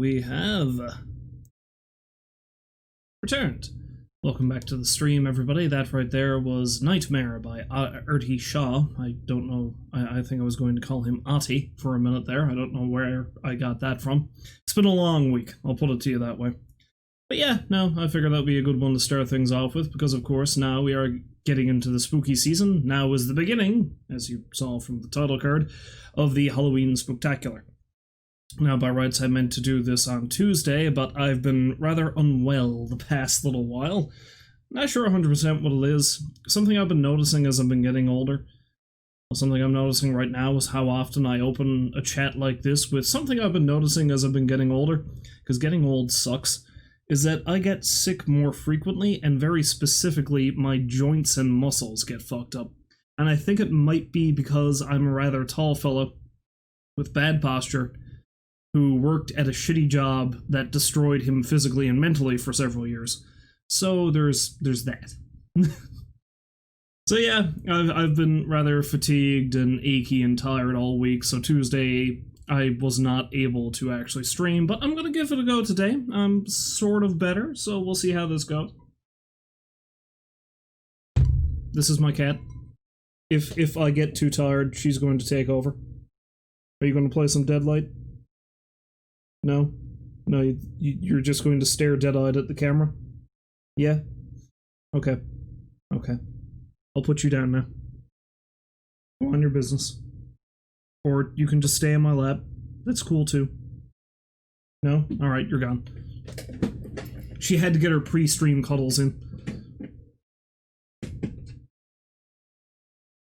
we have returned. Welcome back to the stream, everybody. That right there was Nightmare by Erti Shah. I don't know, I think I was going to call him Ati for a minute there. I don't know where I got that from. It's been a long week, I'll put it to you that way. But yeah, no, I figured that would be a good one to start things off with, because of course now we are getting into the spooky season. Now is the beginning, as you saw from the title card, of the Halloween Spooktacular. Now, by rights, I meant to do this on Tuesday, but I've been rather unwell the past little while. Not sure 100% what it is. Something I've been noticing as I've been getting older. Something I'm noticing right now is how often I open a chat like this with something I've been noticing as I've been getting older, because getting old sucks, is that I get sick more frequently, and very specifically, my joints and muscles get fucked up. And I think it might be because I'm a rather tall fellow with bad posture, who worked at a shitty job that destroyed him physically and mentally for several years. So there's that. So yeah, I've been rather fatigued and achy and tired all week, so Tuesday I was not able to actually stream, but I'm gonna give it a go today. I'm sort of better, so we'll see how this goes. This is my cat. If I get too tired, she's going to take over. Are you going to play some Deadlight? No? No, you're just going to stare dead-eyed at the camera? Yeah? Okay. Okay. I'll put you down now. Go on your business. Or you can just stay in my lap. That's cool, too. No? Alright, you're gone. She had to get her pre-stream cuddles in.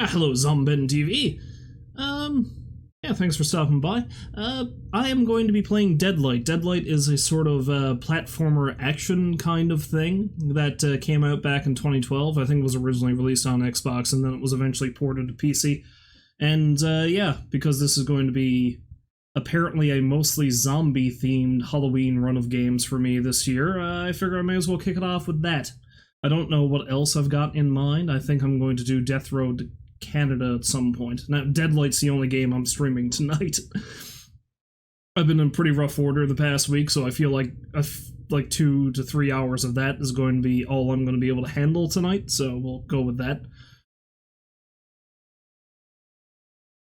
Hello, Zombin TV! Yeah, thanks for stopping by. I am going to be playing Deadlight. Deadlight is a sort of platformer action kind of thing that came out back in 2012. I think it was originally released on Xbox, and then it was eventually ported to PC. And yeah, because this is going to be apparently a mostly zombie-themed Halloween run of games for me this year, I figure I may as well kick it off with that. I don't know what else I've got in mind. I think I'm going to do Death Road to Canada at some point. Now, Deadlight's the only game I'm streaming tonight. I've been in pretty rough order the past week, so I feel like 2 to 3 hours of that is going to be all I'm going to be able to handle tonight, so we'll go with that.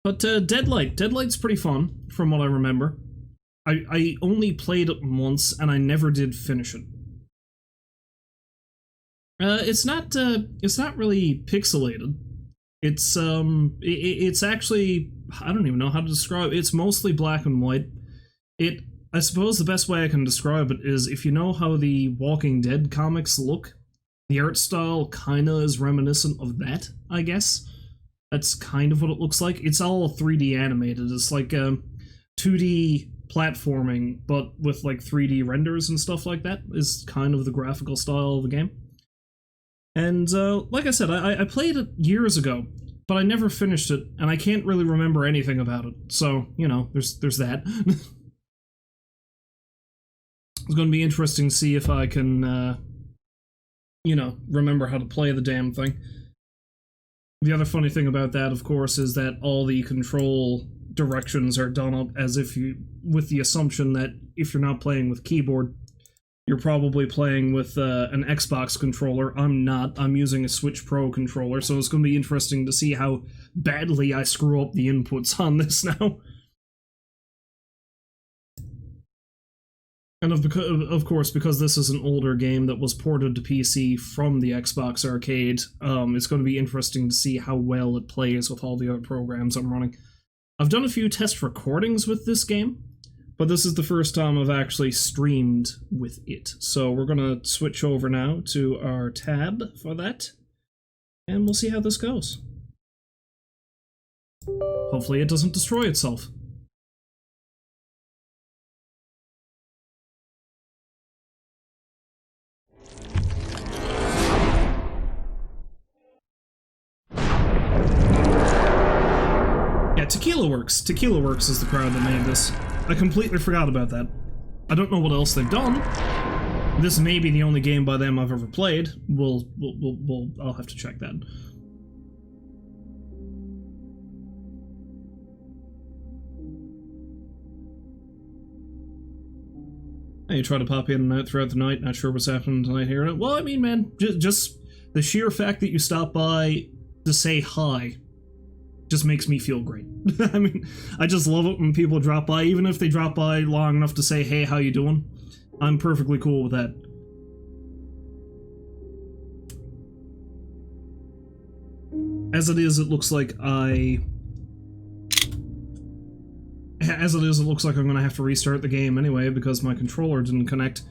But Deadlight's pretty fun, from what I remember. I only played it once, and I never did finish it. It's not really pixelated. It's actually, I don't even know how to describe it. It's mostly black and white. I suppose the best way I can describe it is, if you know how the Walking Dead comics look, the art style kinda is reminiscent of that, I guess. That's kind of what it looks like. It's all 3D animated. It's like 2D platforming, but with like 3D renders and stuff like that, is kind of the graphical style of the game. And like I said, I played it years ago, but I never finished it, and I can't really remember anything about it. So, you know, there's that. It's going to be interesting to see if I can, you know, remember how to play the damn thing. The other funny thing about that, of course, is that all the control directions are done up as if with the assumption that if you're not playing with keyboard, you're probably playing with an Xbox controller. I'm not. I'm using a Switch Pro controller, so it's going to be interesting to see how badly I screw up the inputs on this now. And of course, because this is an older game that was ported to PC from the Xbox Arcade, it's going to be interesting to see how well it plays with all the other programs I'm running. I've done a few test recordings with this game, but this is the first time I've actually streamed with it. So we're going to switch over now to our tab for that, and we'll see how this goes. Hopefully it doesn't destroy itself. Yeah, Tequila Works. Tequila Works is the crowd that made this. I completely forgot about that. I don't know what else they've done. This may be the only game by them I've ever played. I'll have to check that. You try to pop in and out throughout the night, not sure what's happening tonight here. Well, I mean, man, just the sheer fact that you stop by to say hi just makes me feel great. I mean, I just love it when people drop by, even if they drop by long enough to say, hey, how you doing? I'm perfectly cool with that. As it is, it looks like I'm gonna have to restart the game anyway because my controller didn't connect.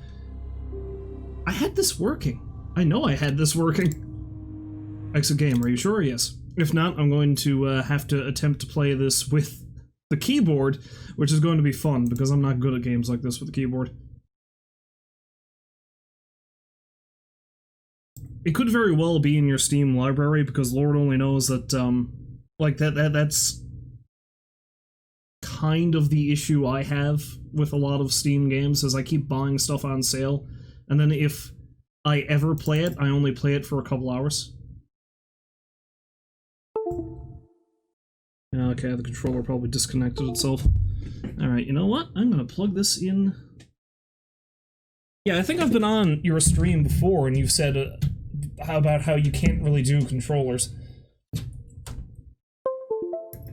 I had this working. I know I had this working. Exit game, are you sure? Yes. If not, I'm going to have to attempt to play this with the keyboard, which is going to be fun because I'm not good at games like this with the keyboard. It could very well be in your Steam library because Lord only knows that, like, that's kind of the issue I have with a lot of Steam games, is I keep buying stuff on sale, and then if I ever play it, I only play it for a couple hours. Okay, the controller probably disconnected itself. Alright, you know what? I'm gonna plug this in. Yeah, I think I've been on your stream before, and you've said how you can't really do controllers.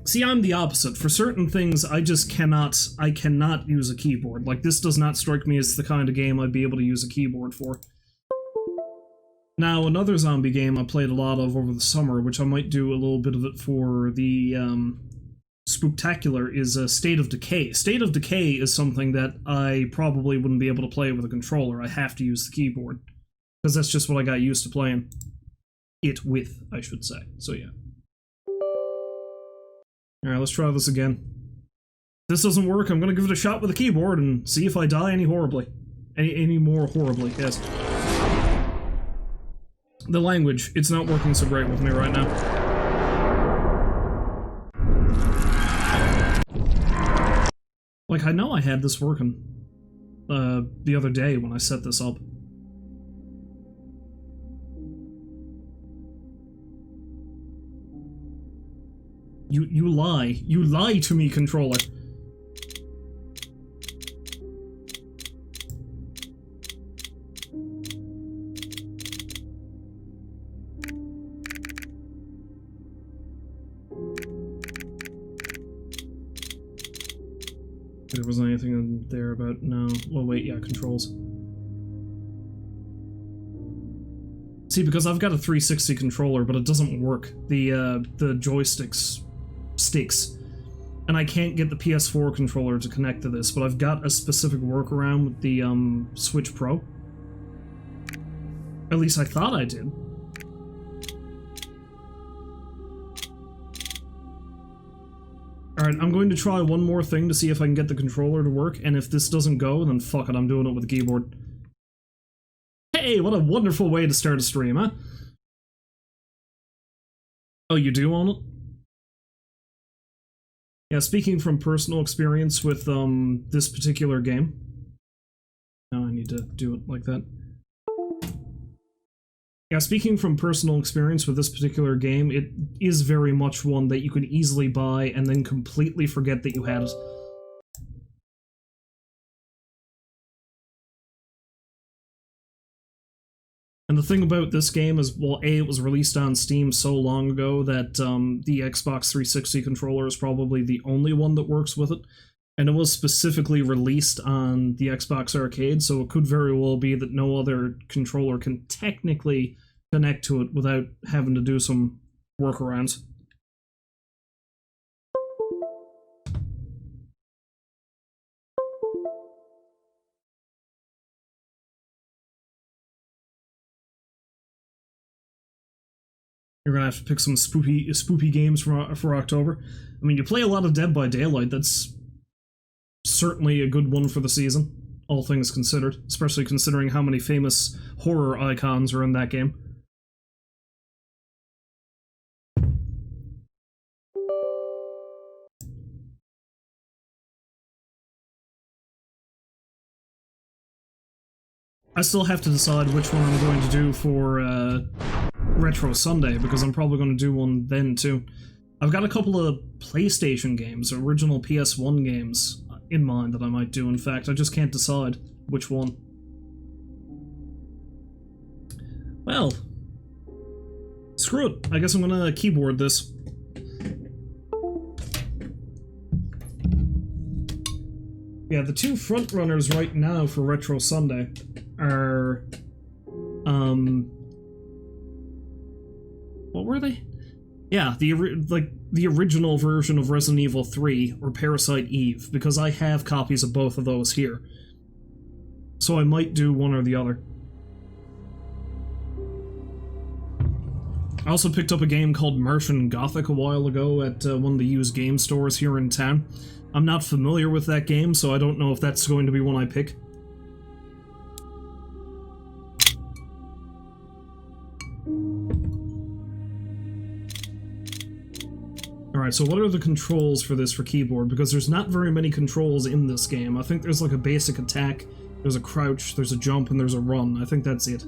See, I'm the opposite. For certain things, I cannot use a keyboard. Like, this does not strike me as the kind of game I'd be able to use a keyboard for. Now, another zombie game I played a lot of over the summer, which I might do a little bit of it for the Spooktacular, is State of Decay. State of Decay is something that I probably wouldn't be able to play with a controller. I have to use the keyboard. Because that's just what I got used to playing it with, I should say. So yeah. Alright, let's try this again. If this doesn't work, I'm gonna give it a shot with a keyboard and see if I die any more horribly, yes. The language, it's not working so great with me right now. Like, I know I had this working the other day when I set this up. You lie. You lie to me, controller. There wasn't anything in there about, no. Well, wait, yeah, controls. See, because I've got a 360 controller, but it doesn't work. The joysticks sticks. And I can't get the PS4 controller to connect to this, but I've got a specific workaround with the Switch Pro. At least I thought I did. Alright, I'm going to try one more thing to see if I can get the controller to work, and if this doesn't go, then fuck it, I'm doing it with the keyboard. Hey, what a wonderful way to start a stream, huh? Oh, you do own it? Yeah, speaking from personal experience with, this particular game. Now I need to do it like that. Yeah, speaking from personal experience with this particular game, it is very much one that you could easily buy and then completely forget that you had it. And the thing about this game is, well, A, it was released on Steam so long ago that the Xbox 360 controller is probably the only one that works with it. And it was specifically released on the Xbox Arcade, so it could very well be that no other controller can technically connect to it without having to do some workarounds. You're gonna have to pick some spoopy games for October. I mean, you play a lot of Dead by Daylight. That's certainly a good one for the season, all things considered. Especially considering how many famous horror icons are in that game. I still have to decide which one I'm going to do for Retro Sunday, because I'm probably going to do one then too. I've got a couple of PlayStation games, original PS1 games. in mind that I might do, in fact. I just can't decide which one. Well, screw it. I guess I'm gonna keyboard this. Yeah, the two front runners right now for Retro Sunday are, what were they? Yeah, the original version of Resident Evil 3 or Parasite Eve, because I have copies of both of those here. So I might do one or the other. I also picked up a game called Martian Gothic a while ago at one of the used game stores here in town. I'm not familiar with that game, so I don't know if that's going to be one I pick. Alright, so what are the controls for this for keyboard? Because there's not very many controls in this game. I think there's like a basic attack, there's a crouch, there's a jump, and there's a run. I think that's it.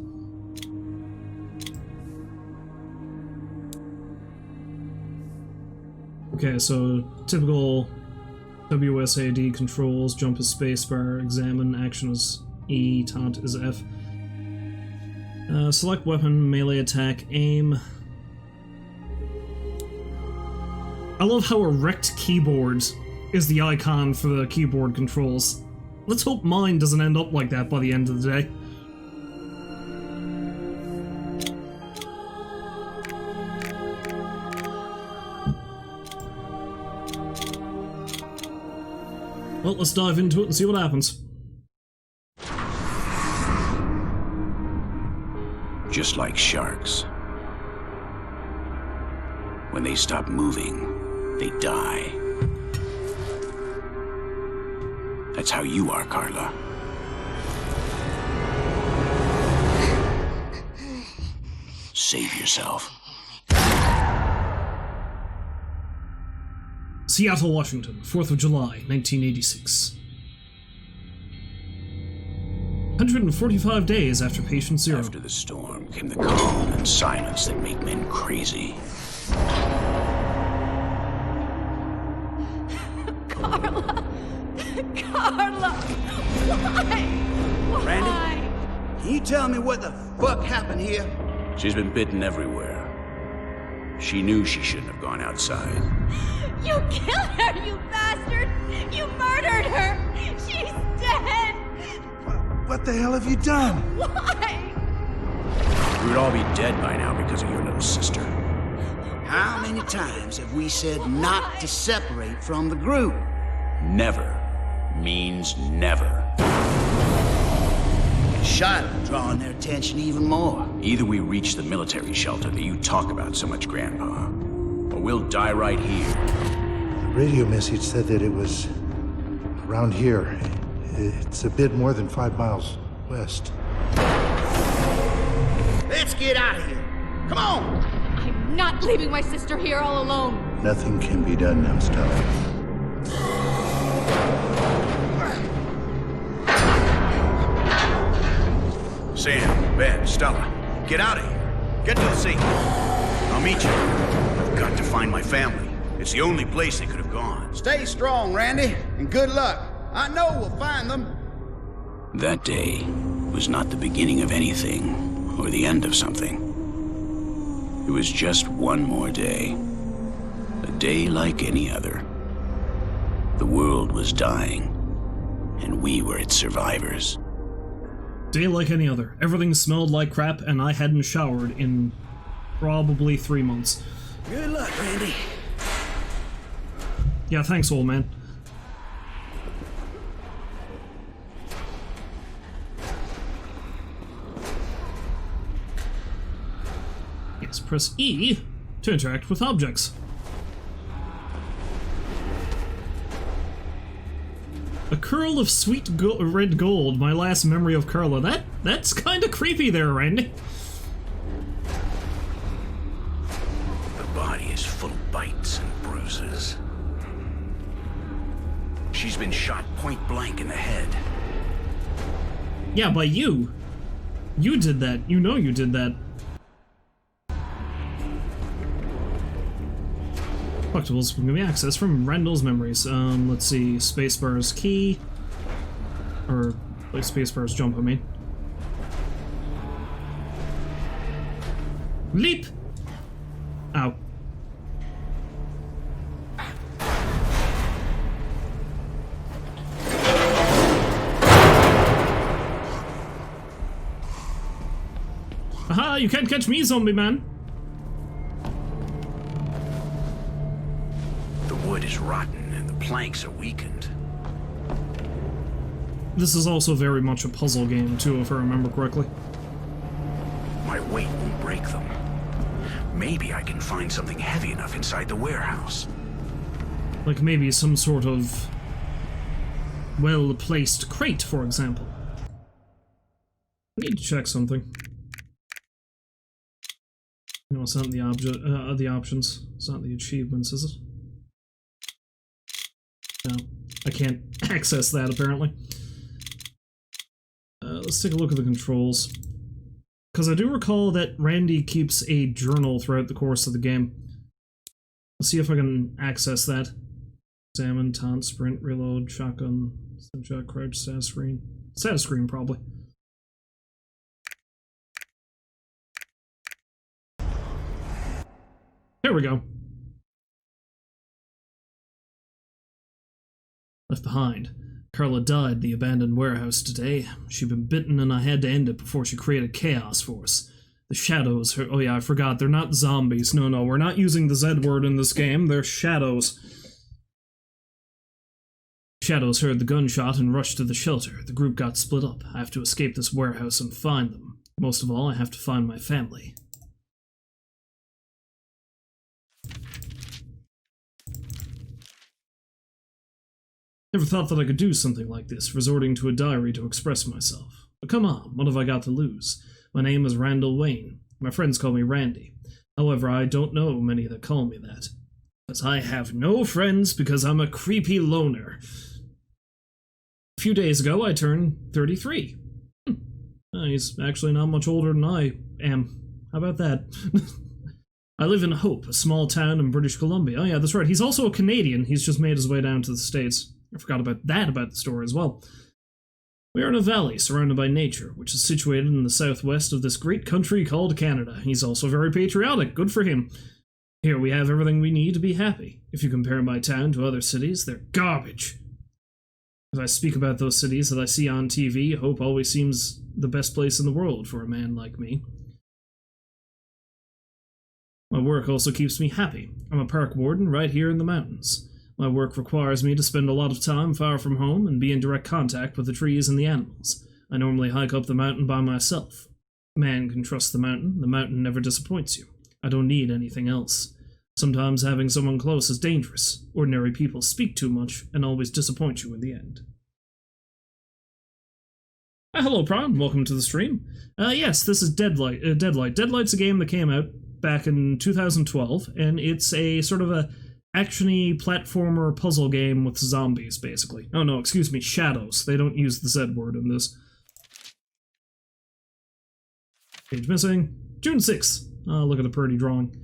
Okay, so typical WSAD controls: jump is spacebar, examine, action is E, taunt is F. Select weapon, melee attack, aim. I love how a wrecked keyboard is the icon for the keyboard controls. Let's hope mine doesn't end up like that by the end of the day. Well, let's dive into it and see what happens. Just like sharks. When they stop moving, they die. That's how you are, Carla. Save yourself. Seattle, Washington, 4th of July, 1986. 145 days after Patient Zero. After the storm came the calm and silence that make men crazy. Carla! Carla! Why? Randy? Can you tell me what the fuck happened here? She's been bitten everywhere. She knew she shouldn't have gone outside. You killed her, you bastard! You murdered her! She's dead! What the hell have you done? Why? We would all be dead by now because of your little sister. How many times have we said not to separate from the group? Never means never. Charlotte drawing their attention even more. Either we reach the military shelter that you talk about so much, Grandpa, or we'll die right here. The radio message said that it was around here. It's a bit more than 5 miles west. Let's get out of here. Come on! I'm not leaving my sister here all alone. Nothing can be done now, Stella. Sam, Ben, Stella, get out of here. Get to the sea. I'll meet you. I've got to find my family. It's the only place they could have gone. Stay strong, Randy, and good luck. I know we'll find them. That day was not the beginning of anything, or the end of something. It was just one more day. A day like any other. The world was dying, and we were its survivors. Day like any other. Everything smelled like crap, and I hadn't showered in probably 3 months. Good luck, Randy. Yeah, thanks, old man. Yes, press E to interact with objects. A curl of sweet red gold, my last memory of Carla. That's kind of creepy there, Randy. The body is full of bites and bruises. She's been shot point blank in the head. Yeah, by you. You did that. You know you did that. Collectibles can give me access from Randall's memories. Let's see, spacebar's key. Or, like, spacebar's jump, I mean. Leap! Ow. Aha, you can't catch me, zombie man! The wood is rotten and the planks are weakened. This is also very much a puzzle game, too, if I remember correctly. My weight won't break them. Maybe I can find something heavy enough inside the warehouse. Like maybe some sort of well-placed crate, for example. I need to check something. No, it's not in the options. It's not the achievements, is it? No, I can't access that, apparently. Let's take a look at the controls. Because I do recall that Randy keeps a journal throughout the course of the game. Let's see if I can access that. Examine, taunt, sprint, reload, shotgun, shot, crouch, status screen. Status screen, probably. There we go. Left behind. Carla died in the abandoned warehouse today. She'd been bitten and I had to end it before she created chaos for us. The shadows, oh yeah, I forgot, they're not zombies. No, we're not using the Z word in this game, they're shadows. Shadows heard the gunshot and rushed to the shelter. The group got split up. I have to escape this warehouse and find them. Most of all, I have to find my family. Never thought that I could do something like this, resorting to a diary to express myself. But come on, what have I got to lose? My name is Randall Wayne. My friends call me Randy. However, I don't know many that call me that. Because I have no friends because I'm a creepy loner. A few days ago, I turned 33. He's actually not much older than I am. How about that? I live in Hope, a small town in British Columbia. Oh yeah, that's right. He's also a Canadian. He's just made his way down to the States. I forgot about the story as well. We are in a valley surrounded by nature, which is situated in the southwest of this great country called Canada. He's also very patriotic. Good for him. Here we have everything we need to be happy. If you compare my town to other cities, they're garbage. As I speak about those cities that I see on TV, Hope always seems the best place in the world for a man like me. My work also keeps me happy. I'm a park warden right here in the mountains. My work requires me to spend a lot of time far from home and be in direct contact with the trees and the animals. I normally hike up the mountain by myself. Man can trust the mountain never disappoints you. I don't need anything else. Sometimes having someone close is dangerous. Ordinary people speak too much and always disappoint you in the end. Hello Prime, welcome to the stream. Yes, this is Deadlight. Deadlight's a game that came out back in 2012, and it's a sort of a action-y platformer puzzle game with zombies, basically. Oh no, excuse me, shadows. They don't use the Z word in this. Page missing. June 6th. Oh, look at the pretty drawing.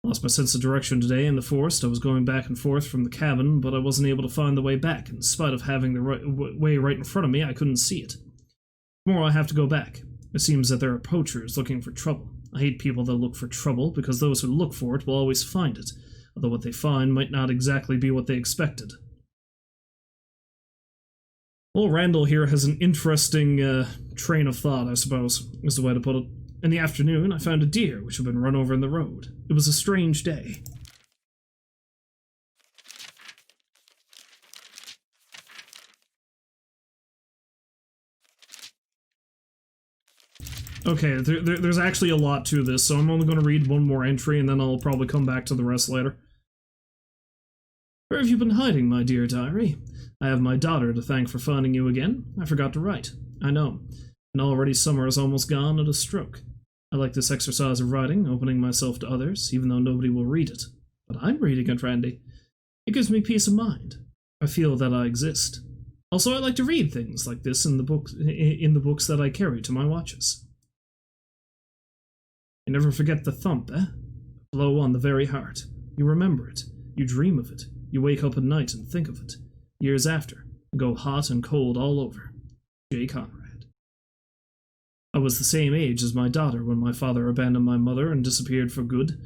Lost my sense of direction today in the forest. I was going back and forth from the cabin, but I wasn't able to find the way back. In spite of having the way right in front of me, I couldn't see it. Tomorrow I have to go back. It seems that there are poachers looking for trouble. I hate people that look for trouble, because those who look for it will always find it. Although what they find might not exactly be what they expected. Well, Randall here has an interesting train of thought, I suppose, is the way to put it. In the afternoon, I found a deer which had been run over in the road. It was a strange day. Okay, there's actually a lot to this, so I'm only going to read one more entry and then I'll probably come back to the rest later. Where have you been hiding, my dear diary? I have my daughter to thank for finding you again. I forgot to write. I know. And already summer is almost gone at a stroke. I like this exercise of writing, opening myself to others, even though nobody will read it. But I'm reading it, Randy. It gives me peace of mind. I feel that I exist. Also, I like to read things like this in the books that I carry to my watches. You never forget the thump, eh? A blow on the very heart. You remember it. You dream of it. You wake up at night and think of it. Years after, go hot and cold all over. J. Conrad. I was the same age as my daughter when my father abandoned my mother and disappeared for good.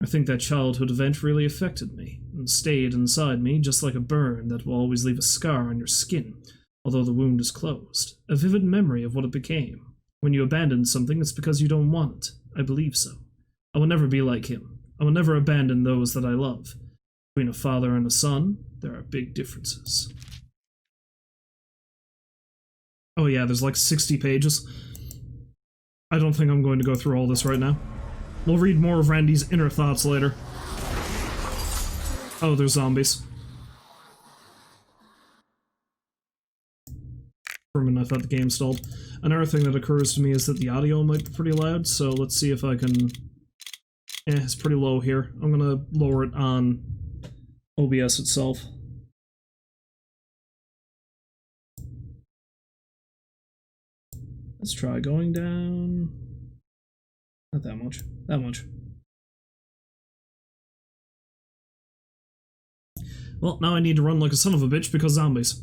I think that childhood event really affected me, and stayed inside me just like a burn that will always leave a scar on your skin, although the wound is closed. A vivid memory of what it became. When you abandon something, it's because you don't want it. I believe so. I will never be like him. I will never abandon those that I love. Between a father and a son, there are big differences. Oh yeah, there's like 60 pages. I don't think I'm going to go through all this right now. We'll read more of Randy's inner thoughts later. Oh, there's zombies. For a minute I thought the game stalled. Another thing that occurs to me is that the audio might be pretty loud, so let's see if I can... it's pretty low here. I'm gonna lower it on OBS itself. Let's try going down. Not that much. That much. Well, now I need to run like a son of a bitch because zombies.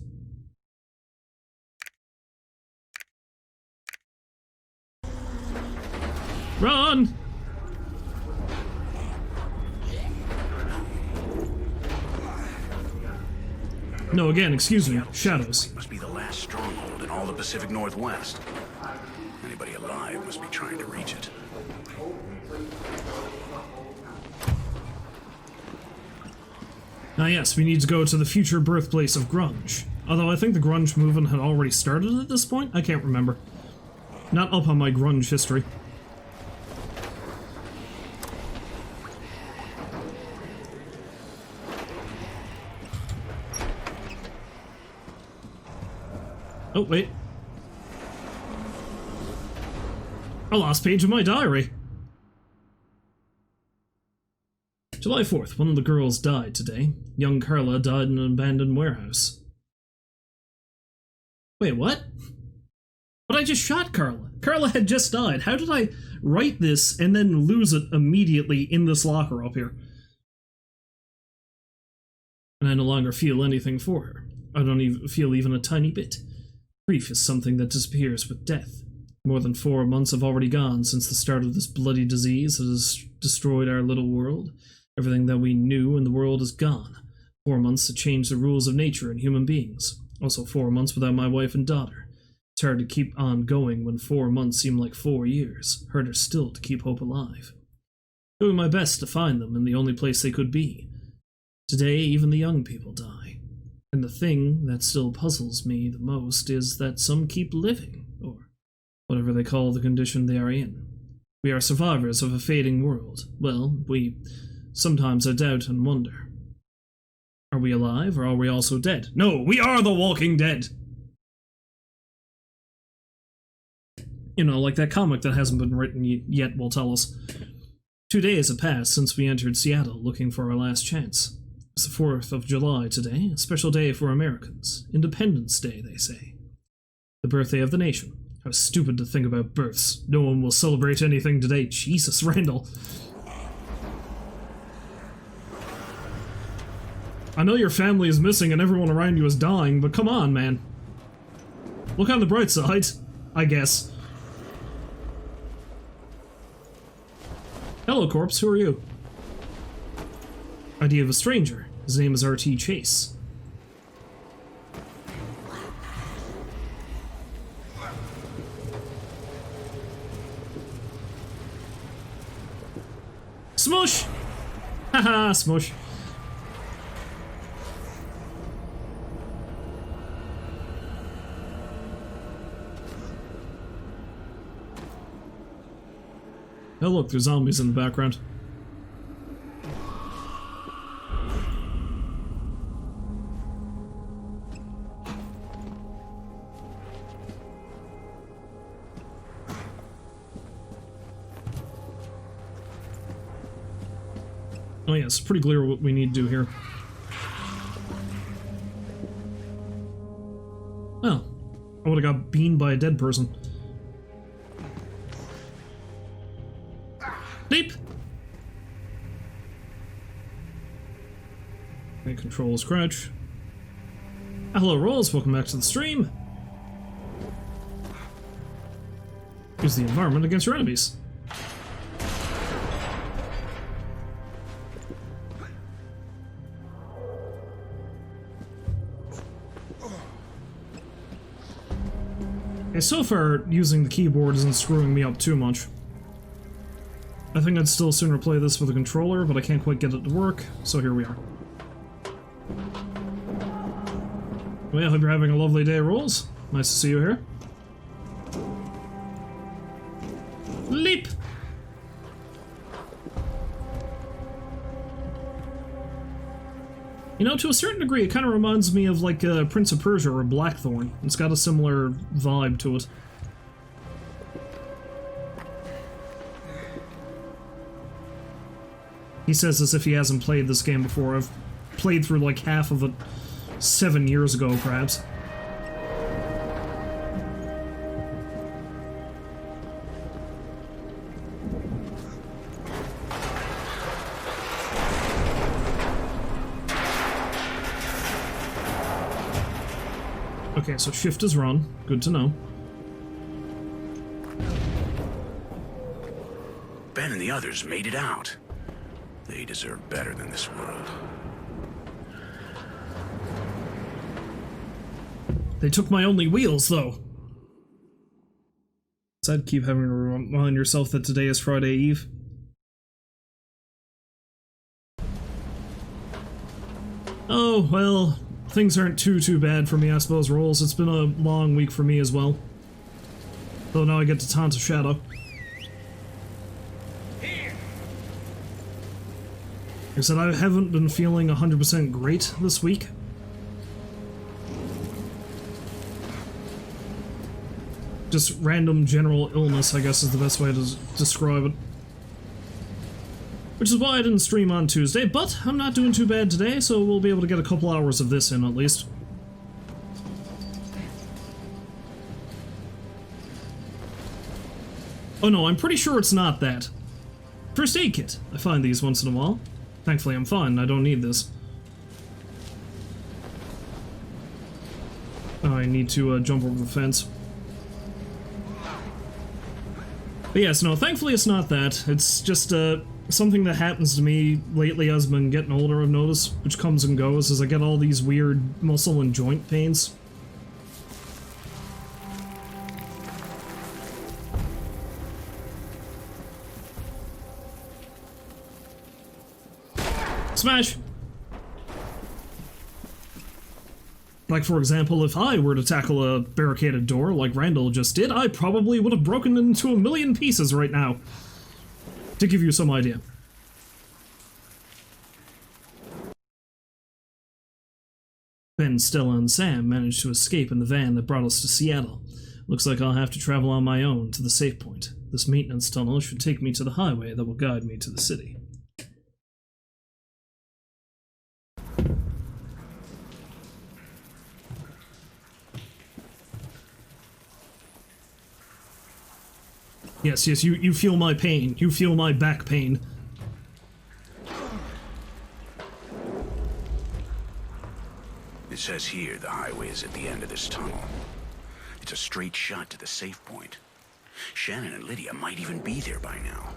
Run! No, again, excuse me. Shadows. Must be the last stronghold in all the Pacific Northwest. Anybody alive must be trying to reach it. Ah yes, we need to go to the future birthplace of grunge. Although I think the grunge movement had already started at this point? I can't remember. Not up on my grunge history. Oh, wait. A last page of my diary. July 4th, one of the girls died today. Young Carla died in an abandoned warehouse. Wait, what? But I just shot Carla. Carla had just died. How did I write this and then lose it immediately in this locker up here? And I no longer feel anything for her. I don't even feel even a tiny bit. Grief is something that disappears with death. More than 4 months have already gone since the start of this bloody disease that has destroyed our little world. Everything that we knew in the world is gone. 4 months to change the rules of nature and human beings. Also 4 months without my wife and daughter. It's hard to keep on going when 4 months seem like 4 years. Harder still to keep hope alive. Doing my best to find them in the only place they could be. Today, even the young people die. And the thing that still puzzles me the most is that some keep living, or whatever they call the condition they are in. We are survivors of a fading world. Well, sometimes I doubt and wonder. Are we alive, or are we also dead? No, we are the Walking Dead! You know, like that comic that hasn't been written yet will tell us. 2 days have passed since we entered Seattle looking for our last chance. It's the 4th of July today, a special day for Americans. Independence Day, they say. The birthday of the nation. How stupid to think about births. No one will celebrate anything today. Jesus, Randall. I know your family is missing and everyone around you is dying, but come on, man. Look on the bright side, I guess. Hello, corpse. Who are you? Idea of a stranger. His name is RT Chase. Smush! Haha, smush. Oh look, there's zombies in the background. Oh yeah, it's pretty clear what we need to do here. Well, I would've got beamed by a dead person. Sleep! Controls crouch. Hello, Rolls. Welcome back to the stream. Use the environment against your enemies. Okay, so far, using the keyboard isn't screwing me up too much. I think I'd still sooner play this with a controller, but I can't quite get it to work, so here we are. Well, I hope you're having a lovely day, Rolls. Nice to see you here. Leap! You know, to a certain degree, it kind of reminds me of, like, Prince of Persia or Blackthorn. It's got a similar vibe to it. He says as if he hasn't played this game before. I've played through, like, half of it 7 years ago, perhaps. Okay, so shift is run. Good to know. Ben and the others made it out. They deserve better than this world. They took my only wheels, though. So I'd keep having to remind yourself that today is Friday Eve. Oh, well, things aren't too bad for me, I suppose, Rolls. It's been a long week for me as well. Though now I get to taunt a shadow. Like I said, I haven't been feeling 100% great this week. Just random general illness, I guess, is the best way to describe it. Which is why I didn't stream on Tuesday, but I'm not doing too bad today, so we'll be able to get a couple hours of this in, at least. Oh no, I'm pretty sure it's not that. First aid kit. I find these once in a while. Thankfully I'm fine, I don't need this. I need to jump over the fence. But yes, no, thankfully it's not that. It's just something that happens to me lately as I've been getting older, I've noticed, which comes and goes, as I get all these weird muscle and joint pains. Smash! Like, for example, if I were to tackle a barricaded door like Randall just did, I probably would have broken it into a million pieces right now. To give you some idea. Ben, Stella, and Sam managed to escape in the van that brought us to Seattle. Looks like I'll have to travel on my own to the safe point. This maintenance tunnel should take me to the highway that will guide me to the city. Yes, you feel my pain. You feel my back pain. It says here the highway is at the end of this tunnel. It's a straight shot to the safe point. Shannon and Lydia might even be there by now.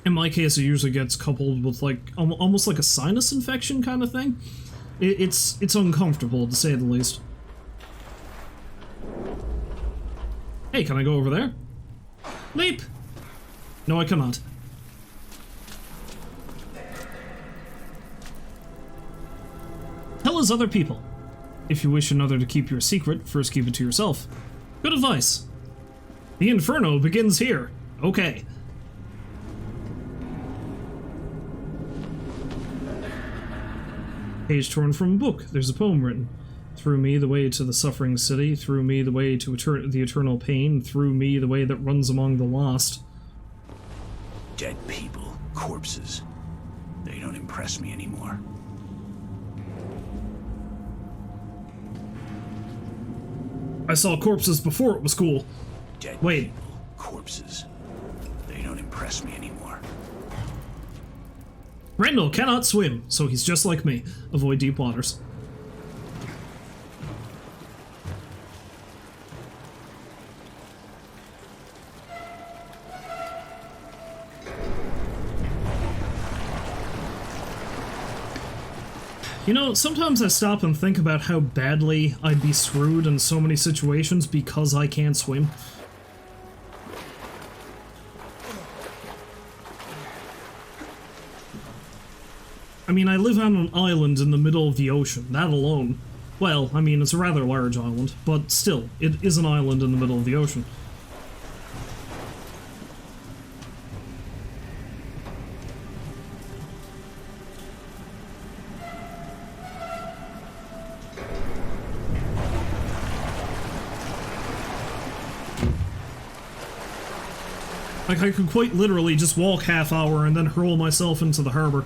In my case, it usually gets coupled with, like, almost like a sinus infection kind of thing. It's uncomfortable, to say the least. Hey, can I go over there? Leap! No, I cannot. Tell as other people. If you wish another to keep your secret, first keep it to yourself. Good advice. The inferno begins here. Okay. Page torn from a book. There's a poem written. Through me the way to the suffering city, through me the way to the eternal pain, through me the way that runs among the lost. Dead people, corpses. They don't impress me anymore. I saw corpses before it was cool. Dead Wait. people, corpses. They don't impress me anymore. Randall cannot swim, so he's just like me. Avoid deep waters. You know, sometimes I stop and think about how badly I'd be screwed in so many situations because I can't swim. I mean, I live on an island in the middle of the ocean, that alone. Well, I mean, it's a rather large island, but still, it is an island in the middle of the ocean. Like, I could quite literally just walk half hour and then hurl myself into the harbor.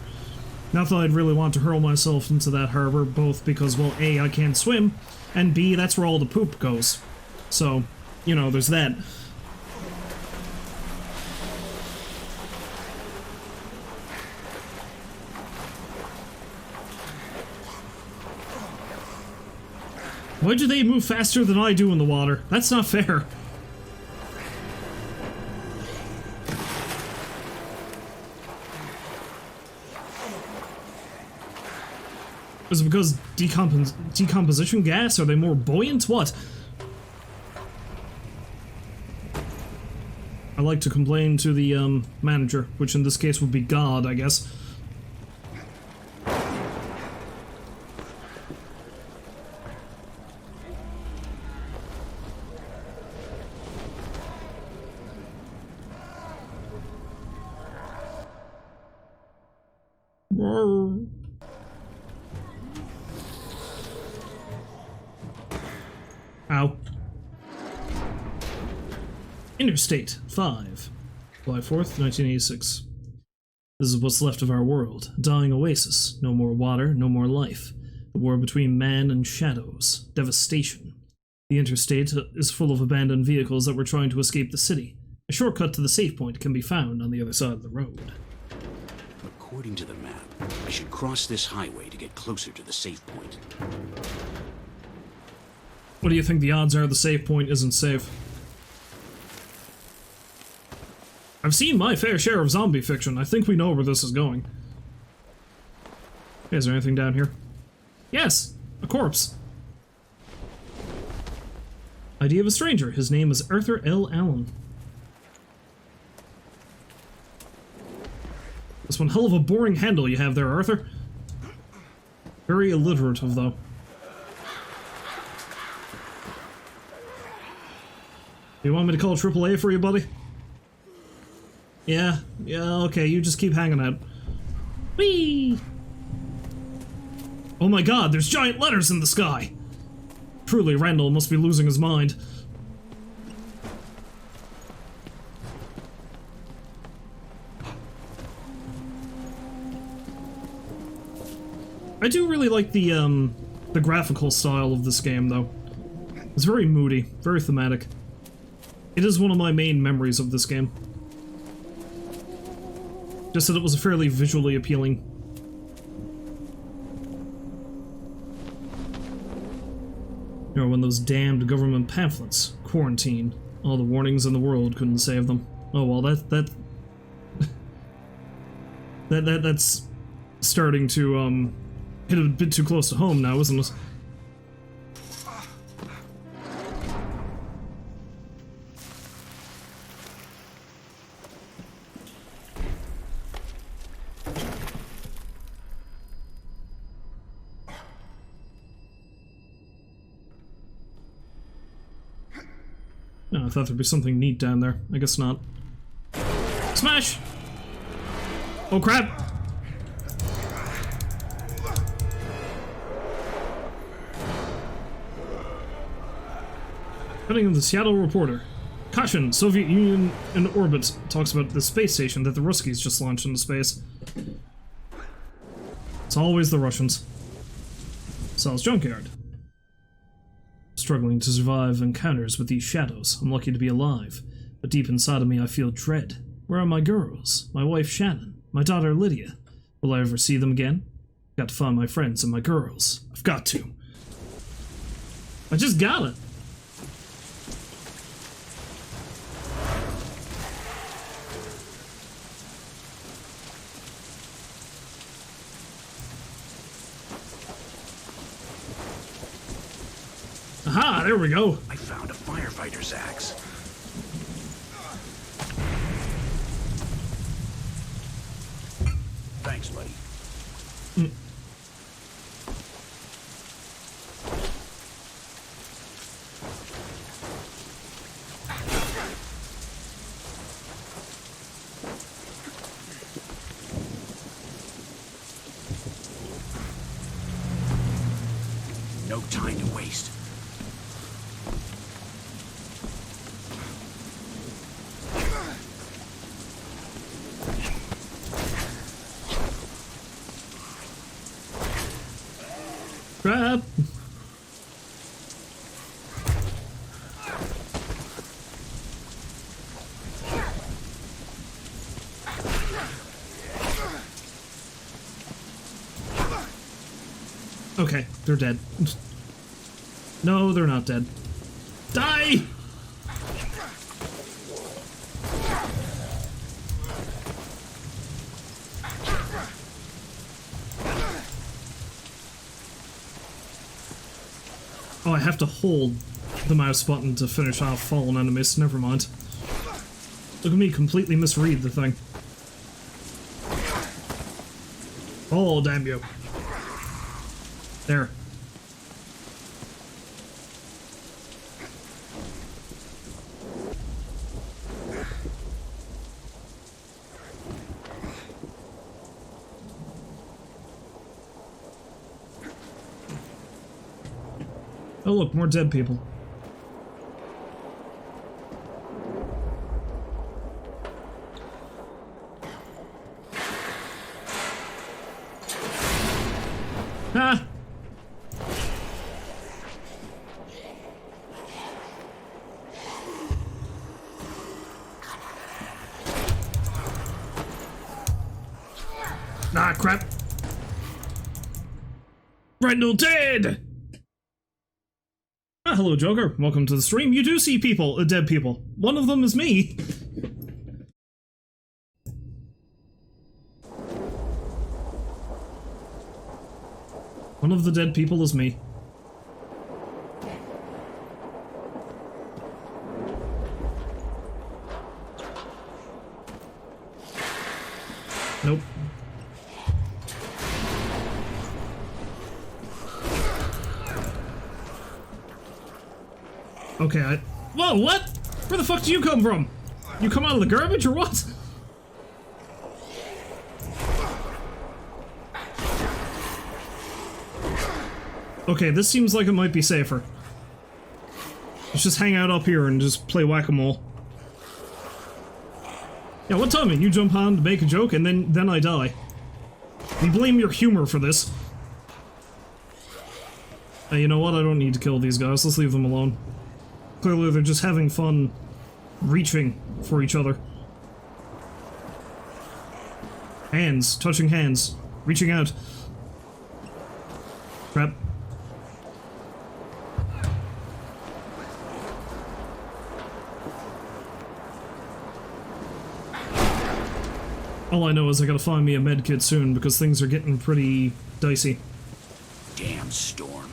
Not that I'd really want to hurl myself into that harbor, both because, well, A, I can't swim, and B, that's where all the poop goes. So, you know, there's that. Why do they move faster than I do in the water? That's not fair. Is it because decomposition gas? Are they more buoyant? What? I like to complain to the manager, which in this case would be God, I guess. Ow. Interstate 5, July 4th, 1986. This is what's left of our world. A dying oasis. No more water, no more life. The war between man and shadows. Devastation. The interstate is full of abandoned vehicles that were trying to escape the city. A shortcut to the safe point can be found on the other side of the road. According to the map, I should cross this highway to get closer to the safe point. What do you think the odds are the save point isn't safe? I've seen my fair share of zombie fiction. I think we know where this is going. Is there anything down here? Yes! A corpse! ID of a stranger. His name is Arthur L. Allen. That's one hell of a boring handle you have there, Arthur. Very alliterative, though. You want me to call AAA for you, buddy? Yeah, okay, you just keep hanging out. Whee! Oh my god, there's giant letters in the sky! Truly, Randall must be losing his mind. I do really like the graphical style of this game, though. It's very moody, very thematic. It is one of my main memories of this game. Just that it was fairly visually appealing. You know, when those damned government pamphlets, quarantine, all the warnings in the world couldn't save them. Oh well, that's starting to hit a bit too close to home now, isn't it? No, I thought there'd be something neat down there. I guess not. Smash! Oh crap! Heading of the Seattle Reporter. Caution! Soviet Union in orbit talks about the space station that the Ruskies just launched into space. It's always the Russians. Sal's junkyard. Struggling to survive encounters with these shadows. I'm lucky to be alive, but deep inside of me I feel dread. Where are my girls? My wife Shannon? My daughter Lydia? Will I ever see them again? Got to find my friends and my girls. I've got to. I just got it. Aha, there we go. I found a firefighter's axe. Thanks, buddy. No time to waste. Crap. Okay, they're dead. No, they're not dead. Die! Oh, I have to hold the mouse button to finish off fallen enemies. Never mind. Look at me completely misread the thing. Oh, damn you. There. Oh look, more dead people. Ah! Ah, crap! Randall dead! Ah, hello, Joker. Welcome to the stream. You do see people, dead people. One of them is me. One of the dead people is me. Nope. Okay, Whoa, what? Where the fuck do you come from? You come out of the garbage or what? Okay, this seems like it might be safer. Let's just hang out up here and just play whack-a-mole. Yeah, what time it? You jump on to make a joke and then I die. We blame your humor for this. You know what? I don't need to kill these guys. Let's leave them alone. Clearly they're just having fun reaching for each other. Hands. Touching hands. Reaching out. Crap. All I know is I gotta find me a medkit soon because things are getting pretty dicey. Damn storm.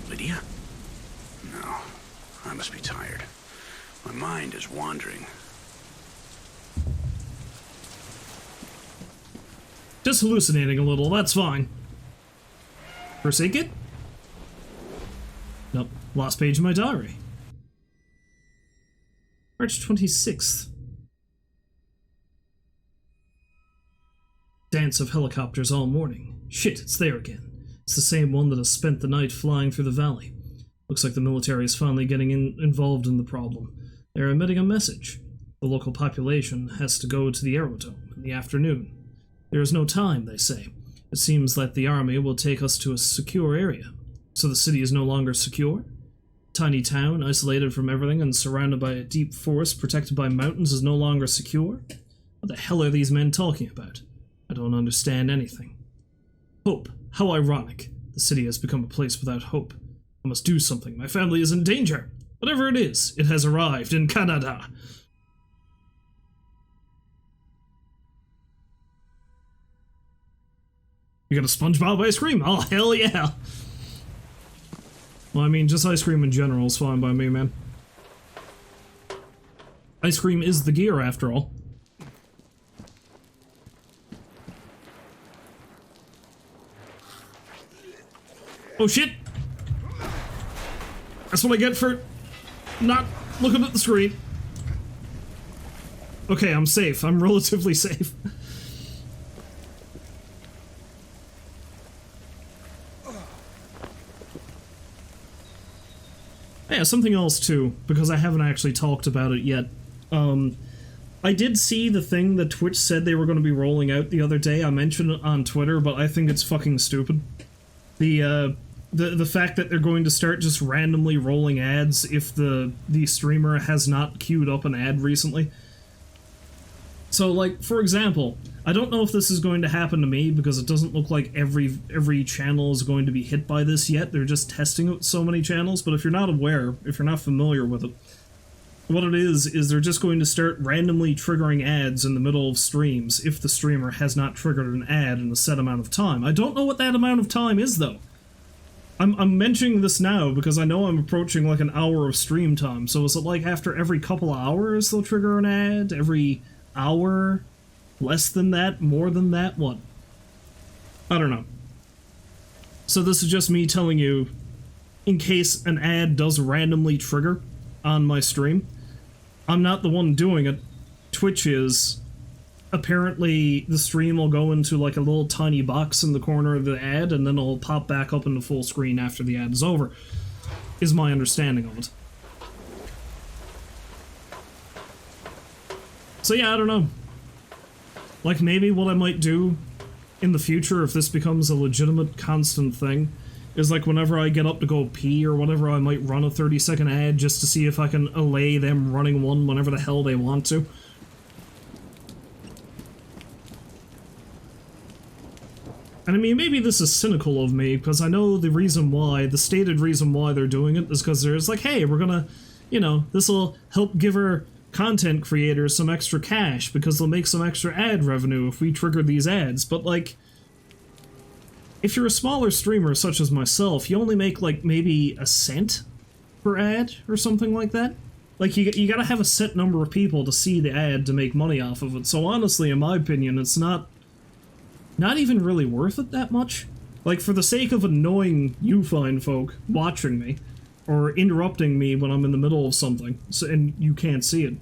Lydia? No, I must be tired. My mind is wandering. Just hallucinating a little, that's fine. Forsake it? Nope. Last page of my diary. March 26th. Dance of helicopters all morning. Shit, it's there again. It's the same one that has spent the night flying through the valley. Looks like the military is finally getting involved in the problem. They're emitting a message. The local population has to go to the aerodrome in the afternoon. There is no time, they say. It seems that the army will take us to a secure area. So the city is no longer secure? Tiny town, isolated from everything and surrounded by a deep forest protected by mountains, is no longer secure? What the hell are these men talking about? I don't understand anything. Hope. How ironic. The city has become a place without hope. I must do something. My family is in danger. Whatever it is, it has arrived in Canada. You got a SpongeBob ice cream? Oh, hell yeah! Well, I mean, just ice cream in general is fine by me, man. Ice cream is the gear, after all. Oh shit! That's what I get for not looking at the screen. Okay, I'm safe. I'm relatively safe. Yeah, something else too, because I haven't actually talked about it yet. I did see the thing that Twitch said they were going to be rolling out the other day. I mentioned it on Twitter, but I think it's fucking stupid. The fact that they're going to start just randomly rolling ads if the streamer has not queued up an ad recently. So, like, for example, I don't know if this is going to happen to me because it doesn't look like every channel is going to be hit by this yet. They're just testing out so many channels, but if you're not aware, if you're not familiar with it, what it is they're just going to start randomly triggering ads in the middle of streams if the streamer has not triggered an ad in a set amount of time. I don't know what that amount of time is, though. I'm mentioning this now because I know I'm approaching like an hour of stream time, so is it like after every couple of hours they'll trigger an ad? Every hour? Less than that? More than that? What? I don't know. So this is just me telling you, in case an ad does randomly trigger on my stream, I'm not the one doing it. Twitch is. Apparently, the stream will go into like a little tiny box in the corner of the ad, and then it'll pop back up into full screen after the ad is over, is my understanding of it. So yeah, I don't know. Like, maybe what I might do in the future, if this becomes a legitimate, constant thing, is like whenever I get up to go pee or whatever, I might run a 30-second ad just to see if I can allay them running one whenever the hell they want to. And I mean, maybe this is cynical of me, because I know the reason why, the stated reason why they're doing it is because there's like, hey, we're gonna, you know, this'll help give our content creators some extra cash, because they'll make some extra ad revenue if we trigger these ads. But like, if you're a smaller streamer such as myself, you only make like maybe a cent per ad or something like that. Like, you gotta have a set number of people to see the ad to make money off of it. So honestly, in my opinion, it's not even really worth it that much. Like, for the sake of annoying you fine folk watching me, or interrupting me when I'm in the middle of something, and you can't see it.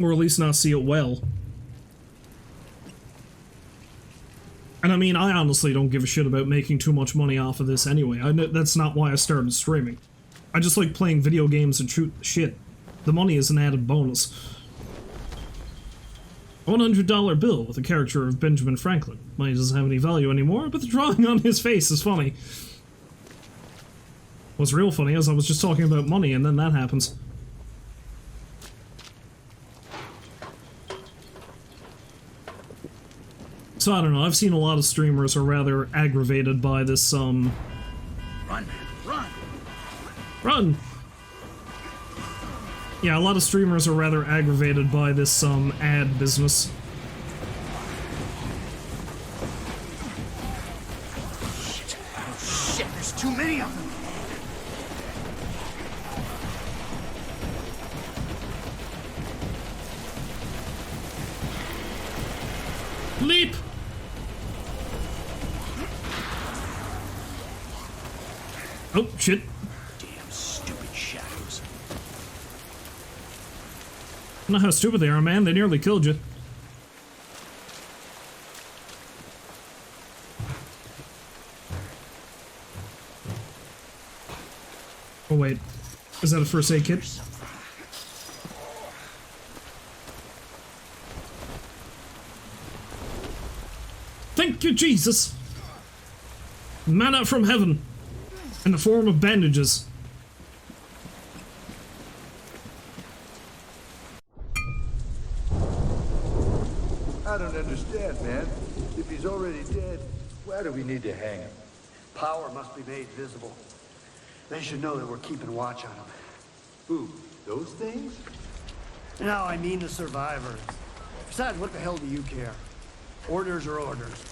Or at least not see it well. And I mean, I honestly don't give a shit about making too much money off of this anyway. That's not why I started streaming. I just like playing video games and shoot shit. The money is an added bonus. A $100 bill with a caricature of Benjamin Franklin. Money doesn't have any value anymore, but the drawing on his face is funny. What's real funny is I was just talking about money and then that happens. So I don't know, I've seen a lot of streamers are rather aggravated by this, Run! Run! Yeah, a lot of streamers are rather aggravated by this, ad business. Shit, there's too many of them! Leap! Oh, shit. Damn stupid shadows. I don't know how stupid they are, man. They nearly killed you. Oh, wait. Is that a first aid kit? Thank you, Jesus! Manna from heaven in the form of bandages. I don't understand, man. If he's already dead, why do we need to hang him? Power must be made visible. They should know that we're keeping watch on them. Who? Those things? No, I mean the survivors. Besides, what the hell do you care? Orders are orders.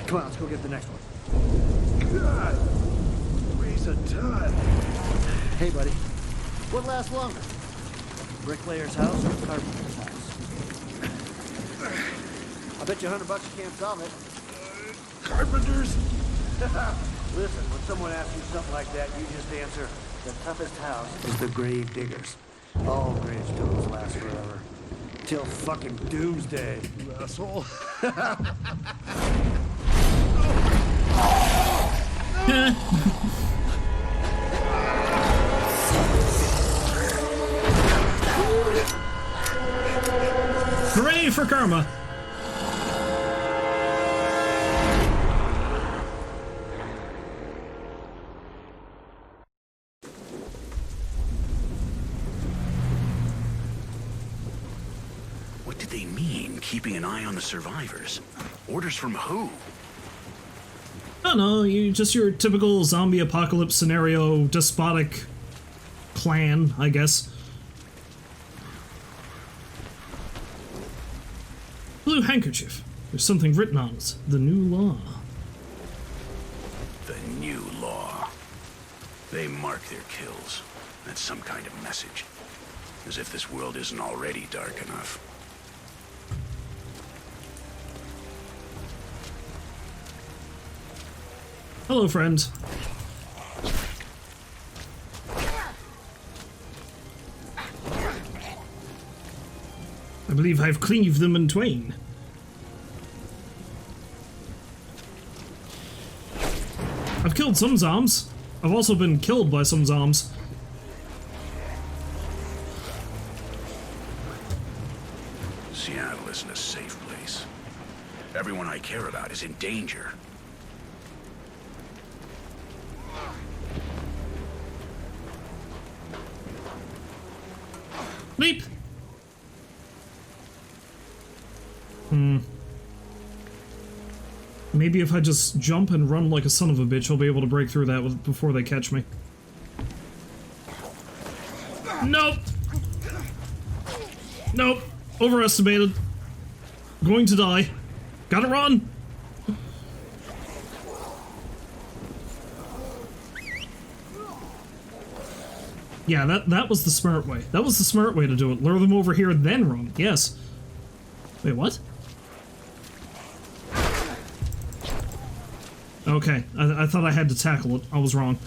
Come on, let's go get the next one. God! Waste of time. Hey, buddy. What lasts longer? Bricklayer's house or carpenter's house? I bet you $100 you can't solve it. Carpenters? Listen, when someone asks you something like that, you just answer, the toughest house is the grave diggers. All gravestones last forever. Till fucking doomsday. You asshole. Hooray for karma! What did they mean, keeping an eye on the survivors? Orders from who? I don't know, just your typical zombie apocalypse scenario, despotic clan, I guess. Blue handkerchief. There's something written on it. The new law. The new law. They mark their kills. That's some kind of message. As if this world isn't already dark enough. Hello, friend. I believe I've cleaved them in twain. I've killed some zombs. I've also been killed by some zombs. Seattle isn't a safe place. Everyone I care about is in danger. Leap! Maybe if I just jump and run like a son of a bitch, I'll be able to break through that before they catch me. Nope! Nope! Overestimated. Going to die. Gotta run! Yeah, that was the smart way. That was the smart way to do it. Lure them over here, then run. Yes. Wait, what? Okay, I thought I had to tackle it. I was wrong.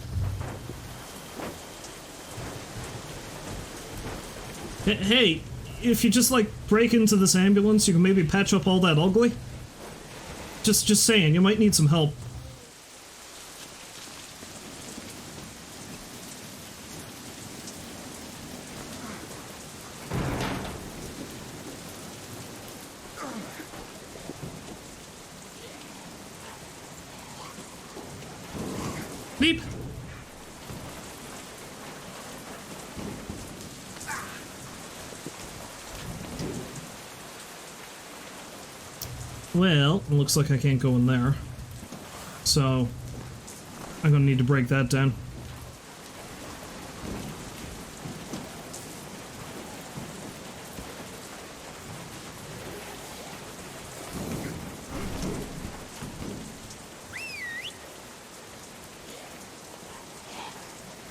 Hey, if you just, like, break into this ambulance, you can maybe patch up all that ugly? Just saying, you might need some help. Leap! Well, it looks like I can't go in there. So, I'm gonna need to break that down.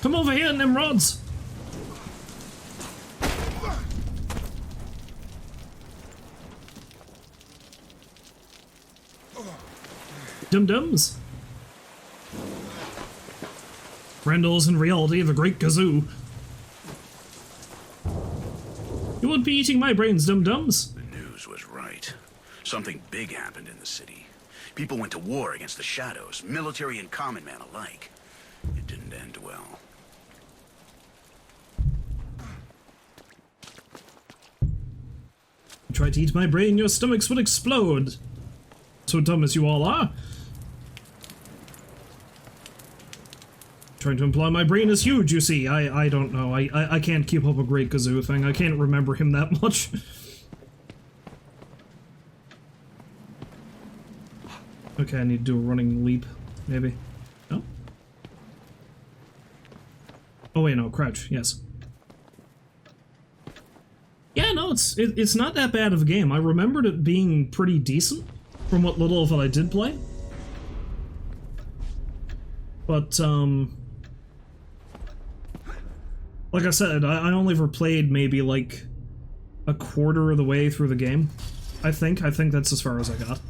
Come over here, Nimrods! Dum-dums! Randall is in reality the Great Gazoo. You won't be eating my brains, dum-dums. The news was right. Something big happened in the city. People went to war against the shadows, military and common man alike. It didn't end well. You tried to eat my brain, your stomachs would explode. So dumb as you all are. Trying to imply my brain is huge, you see. I don't know. I can't keep up a Great Gazoo thing. I can't remember him that much. Okay, I need to do a running leap, maybe. No? Oh wait, no, crouch, yes. Yeah, no, it's not that bad of a game. I remembered it being pretty decent from what little of it I did play. But, like I said, I only ever played maybe, like, a quarter of the way through the game. I think that's as far as I got.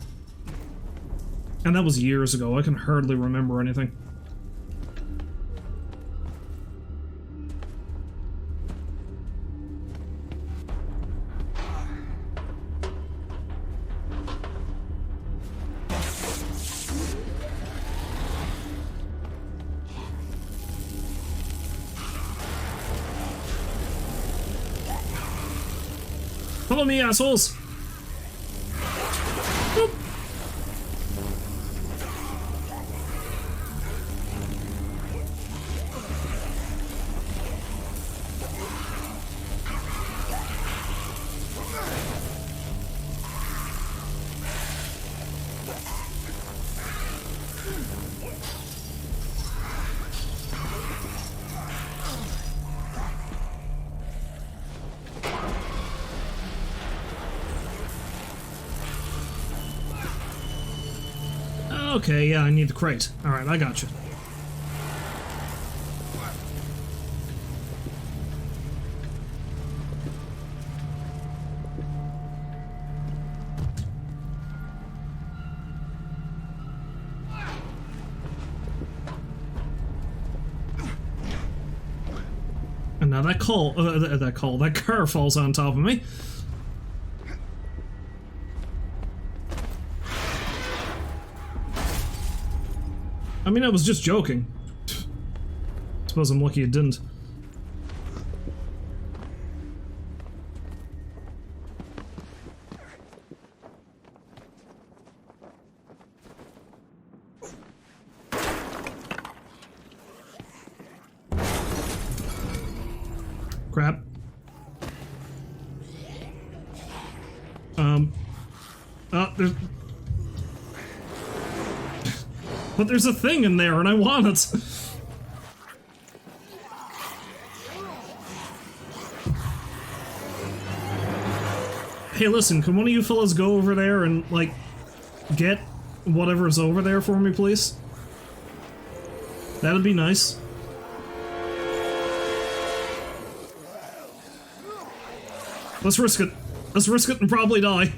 And that was years ago. I can hardly remember anything. Follow me, assholes! Boop. Okay, yeah, I need the crate. Alright, I got you. And now that car falls on top of me. I mean, I was just joking. Suppose I'm lucky it didn't. Crap. There's... But there's a thing in there, and I want it! Hey, listen, can one of you fellas go over there and, like, get whatever's over there for me, please? That'd be nice. Let's risk it. Let's risk it and probably die.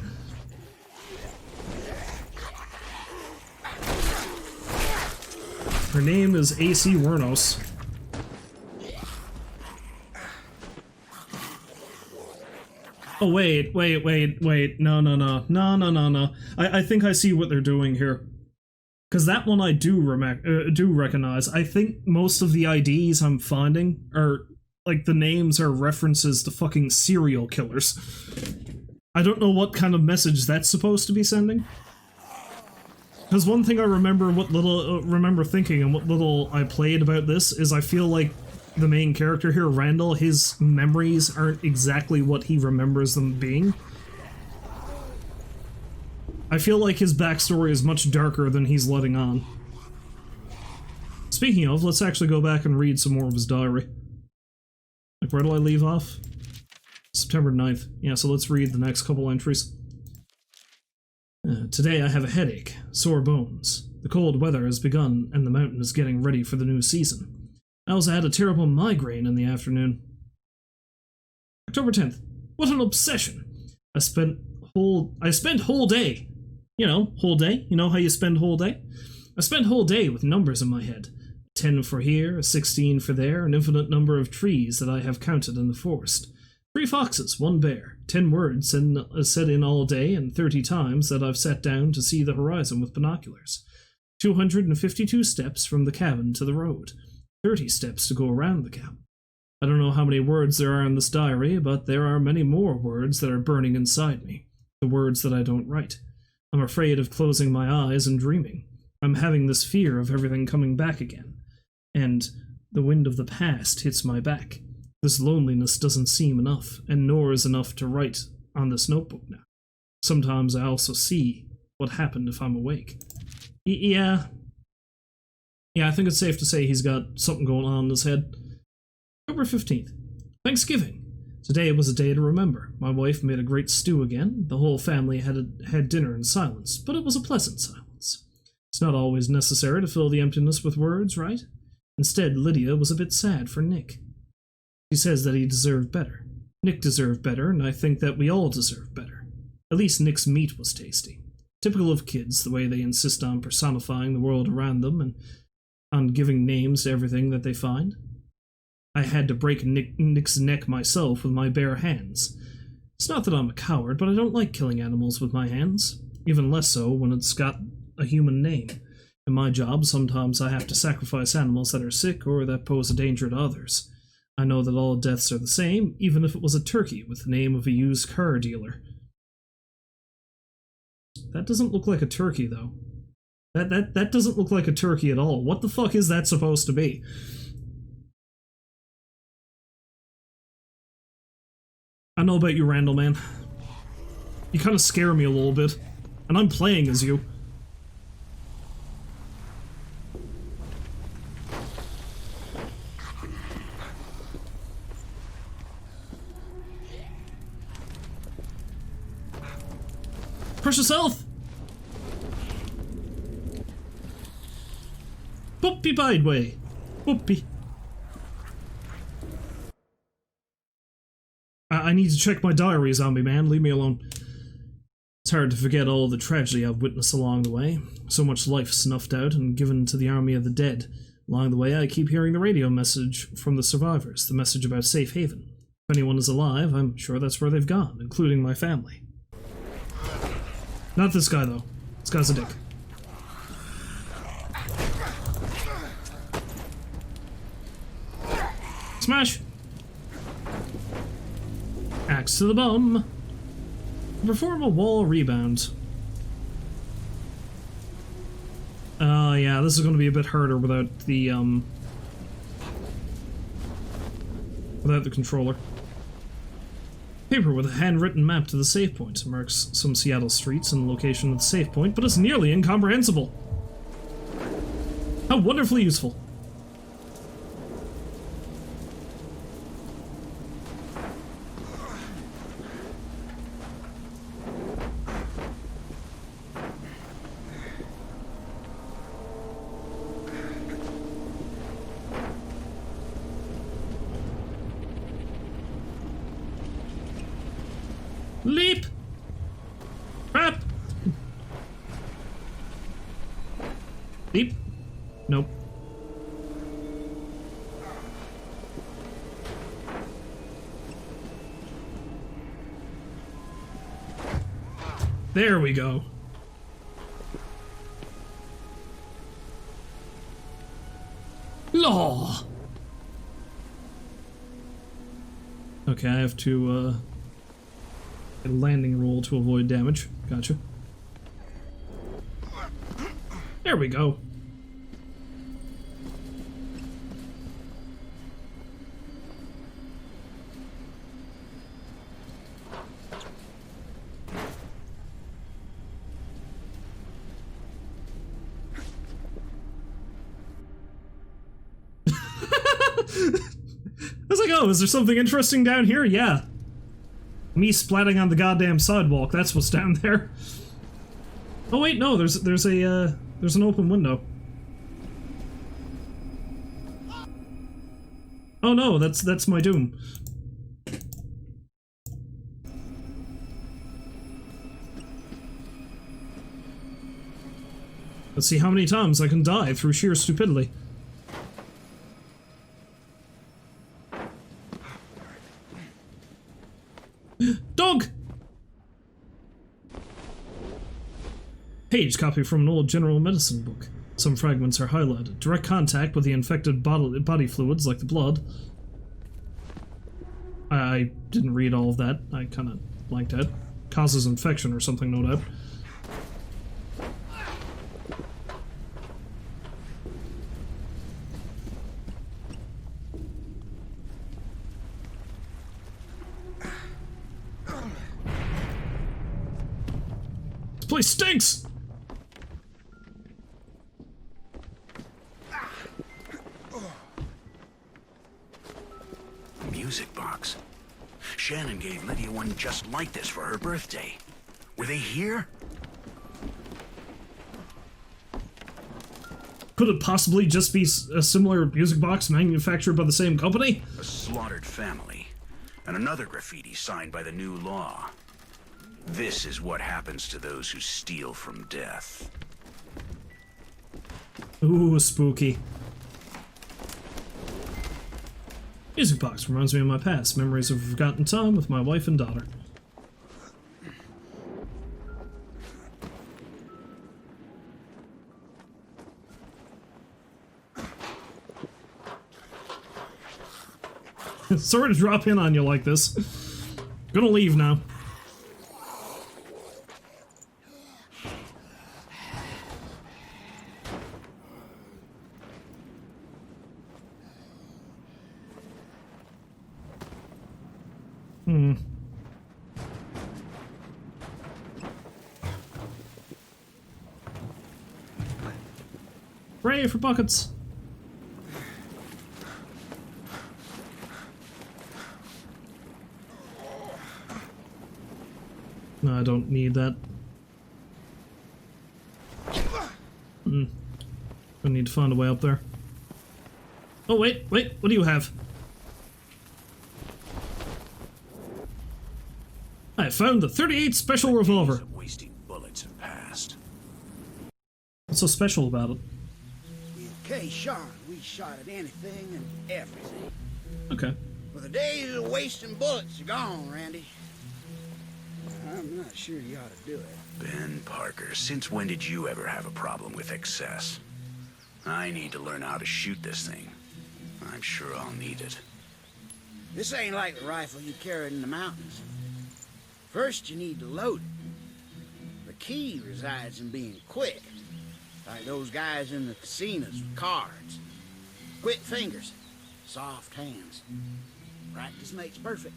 Her name is AC Wernos. Oh, wait. No. I think I see what they're doing here. Because that one I do recognize. I think most of the IDs I'm finding are, like, the names are references to fucking serial killers. I don't know what kind of message that's supposed to be sending. Because one thing I remember thinking and what little I played about this is I feel like the main character here, Randall, his memories aren't exactly what he remembers them being. I feel like his backstory is much darker than he's letting on. Speaking of, let's actually go back and read some more of his diary. Like, where do I leave off? September 9th. Yeah, so let's read the next couple entries. Today I have a headache, sore bones. The cold weather has begun, and the mountain is getting ready for the new season. I also had a terrible migraine in the afternoon. October 10th. What an obsession! I spent whole day. You know, whole day? You know how you spend whole day? I spent whole day with numbers in my head. 10 for here, 16 for there, an infinite number of trees that I have counted in the forest. 3 foxes, 1 bear, 10 words said in all day, and 30 times that I've sat down to see the horizon with binoculars. 252 steps from the cabin to the road. 30 steps to go around the cabin. I don't know how many words there are in this diary, but there are many more words that are burning inside me. The words that I don't write. I'm afraid of closing my eyes and dreaming. I'm having this fear of everything coming back again. and the wind of the past hits my back. This loneliness doesn't seem enough, and nor is enough to write on this notebook now. Sometimes I also see what happened if I'm awake. Yeah, I think it's safe to say he's got something going on in his head. October 15th. Thanksgiving. Today was a day to remember. My wife made a great stew again. The whole family had dinner in silence, but it was a pleasant silence. It's not always necessary to fill the emptiness with words, right? Instead, Lydia was a bit sad for Nick. She says that he deserved better. Nick deserved better, and I think that we all deserve better. At least Nick's meat was tasty. Typical of kids, the way they insist on personifying the world around them and on giving names to everything that they find. I had to break Nick's neck myself with my bare hands. It's not that I'm a coward, but I don't like killing animals with my hands. Even less so when it's got a human name. In my job, sometimes I have to sacrifice animals that are sick or that pose a danger to others. I know that all deaths are the same, even if it was a turkey with the name of a used car dealer. That doesn't look like a turkey, though. That doesn't look like a turkey at all. What the fuck is that supposed to be? I know about you, Randall, man. You kind of scare me a little bit. And I'm playing as you. Precious health! Whoopie bideway! Whoopie. I need to check my diary, zombie man. Leave me alone. It's hard to forget all the tragedy I've witnessed along the way. So much life snuffed out and given to the army of the dead. Along the way, I keep hearing the radio message from the survivors, the message about safe haven. If anyone is alive, I'm sure that's where they've gone, including my family. Not this guy, though. This guy's a dick. Smash! Axe to the bum. Perform a wall rebound. Yeah, this is going to be a bit harder without the controller. Paper with a handwritten map to the save point marks some Seattle streets and the location of the save point, but it's nearly incomprehensible. How wonderfully useful. Leap! Crap! Leap? Nope. There we go. Law! Okay, I have to, a landing roll to avoid damage. Gotcha. There we go. I was like, oh, is there something interesting down here? Yeah. Me splatting on the goddamn sidewalk, that's what's down there. Oh wait, no, there's an open window. Oh no, that's my doom. Let's see how many times I can die through sheer stupidity. Dog! Page copy from an old general medicine book. Some fragments are highlighted. Direct contact with the infected body fluids, like the blood. I didn't read all of that. I kind of blanked out. Causes infection or something, no doubt. This place stinks! Music box. Shannon gave Lydia one just like this for her birthday. Were they here? Could it possibly just be a similar music box manufactured by the same company? A slaughtered family. And another graffiti signed by the new law. This is what happens to those who steal from death. Ooh, spooky. Music box reminds me of my past. Memories of a forgotten time with my wife and daughter. Sorry to drop in on you like this. Gonna leave now. Hooray for buckets! No, I don't need that. I need to find a way up there. Oh, wait, what do you have? I found the 38 special revolver. Wasting bullets have passed. What's so special about it? Okay, Sean, we shot at anything and everything. Okay. Well, the days of wasting bullets are gone, Randy. I'm not sure you ought to do it. Ben Parker, since when did you ever have a problem with excess? I need to learn how to shoot this thing. I'm sure I'll need it. This ain't like the rifle you carried in the mountains. First, you need to load it. The key resides in being quick. Like those guys in the casinos with cards. Quick fingers, soft hands. Practice makes perfect.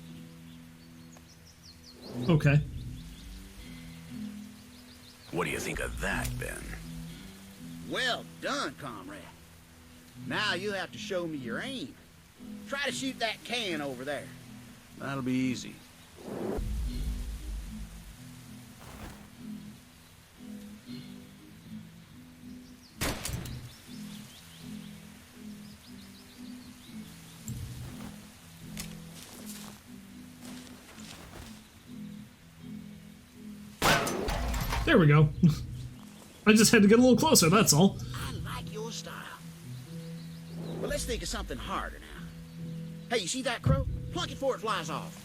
Okay. What do you think of that, Ben? Well done, comrade. Now you have to show me your aim. Try to shoot that can over there. That'll be easy. There we go. I just had to get a little closer, that's all. I like your style. Well, let's think of something harder now. Hey, you see that crow? Pluck it before it flies off.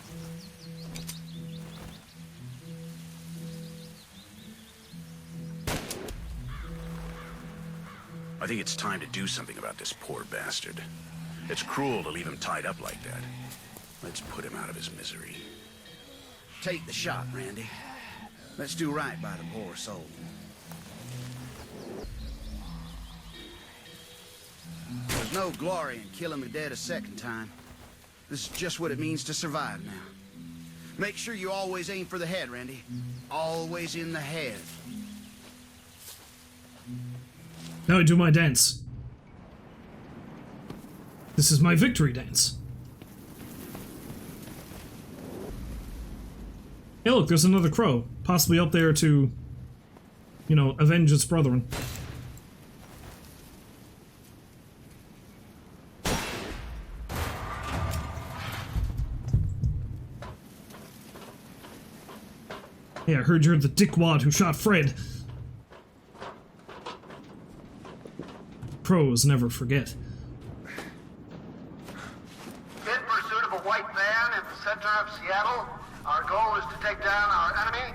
I think it's time to do something about this poor bastard. It's cruel to leave him tied up like that. Let's put him out of his misery. Take the shot, Randy. Let's do right by the poor soul. There's no glory in killing the dead a second time. This is just what it means to survive now. Make sure you always aim for the head, Randy. Always in the head. Now I do my dance. This is my victory dance. Hey look, there's another crow. Possibly up there to, you know, avenge its brethren. Hey, I heard you're the dickwad who shot Fred. Pros never forget. In pursuit of a white van in the center of Seattle. Our goal is to take down our enemy.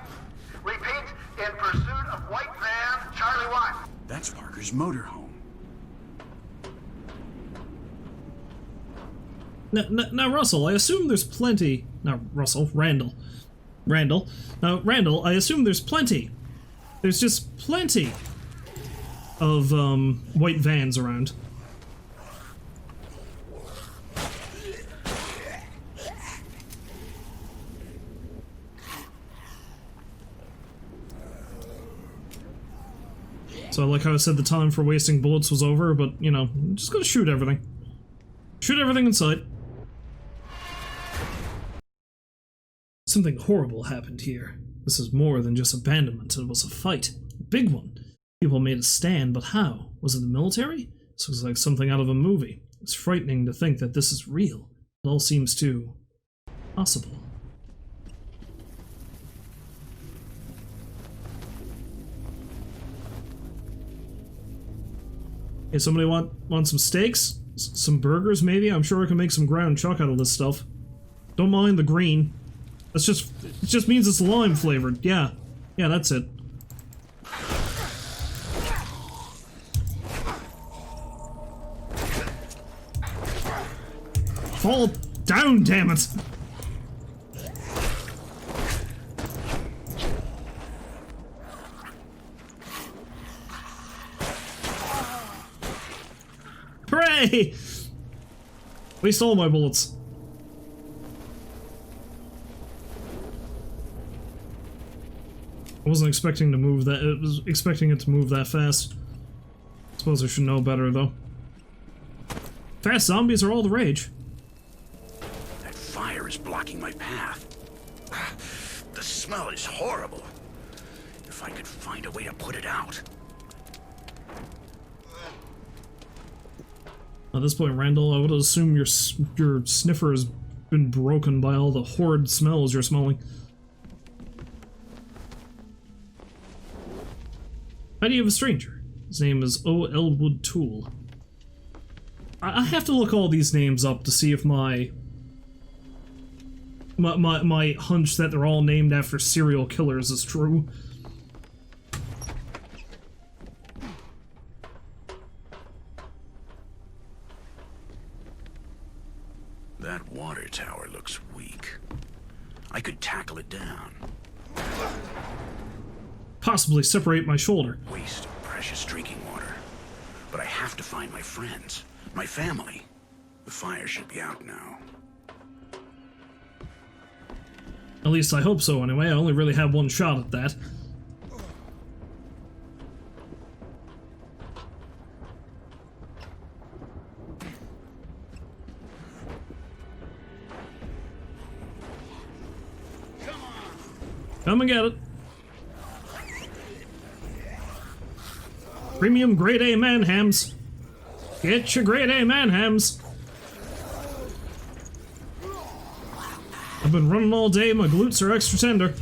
Repeat, in pursuit of white van, Charlie 1. That's Parker's motorhome. Now, Russell, I assume there's plenty... Not Russell, Randall. Randall. Now, Randall, I assume there's plenty. There's just plenty of, white vans around. So I like how I said the time for wasting bullets was over, but, you know, I'm just gonna shoot everything. Shoot everything in sight. Something horrible happened here. This is more than just abandonment, it was a fight. A big one. People made a stand, but how? Was it the military? This was like something out of a movie. It's frightening to think that this is real. It all seems too possible. Hey, somebody want some steaks? Some burgers, maybe? I'm sure I can make some ground chuck out of this stuff. Don't mind the green. It just means it's lime flavored. Yeah. Yeah, that's it. Fall down, damn it! Hooray! Waste all my bullets. I wasn't expecting to move that. I was expecting it to move that fast. Suppose I should know better, though. Fast zombies are all the rage. That fire is blocking my path. The smell is horrible. If I could find a way to put it out. At this point, Randall, I would assume your sniffer has been broken by all the horrid smells you're smelling. How do you have a stranger? His name is O. Elwood Toole. I have to look all these names up to see if my hunch that they're all named after serial killers is true. That water tower looks weak. I could tackle it down. Possibly separate my shoulder. Waste of precious drinking water. But I have to find my friends, my family. The fire should be out now. At least I hope so anyway. I only really have one shot at that. Come and get it. Premium grade A man-hams. Get your grade A man-hams. I've been running all day, my glutes are extra tender.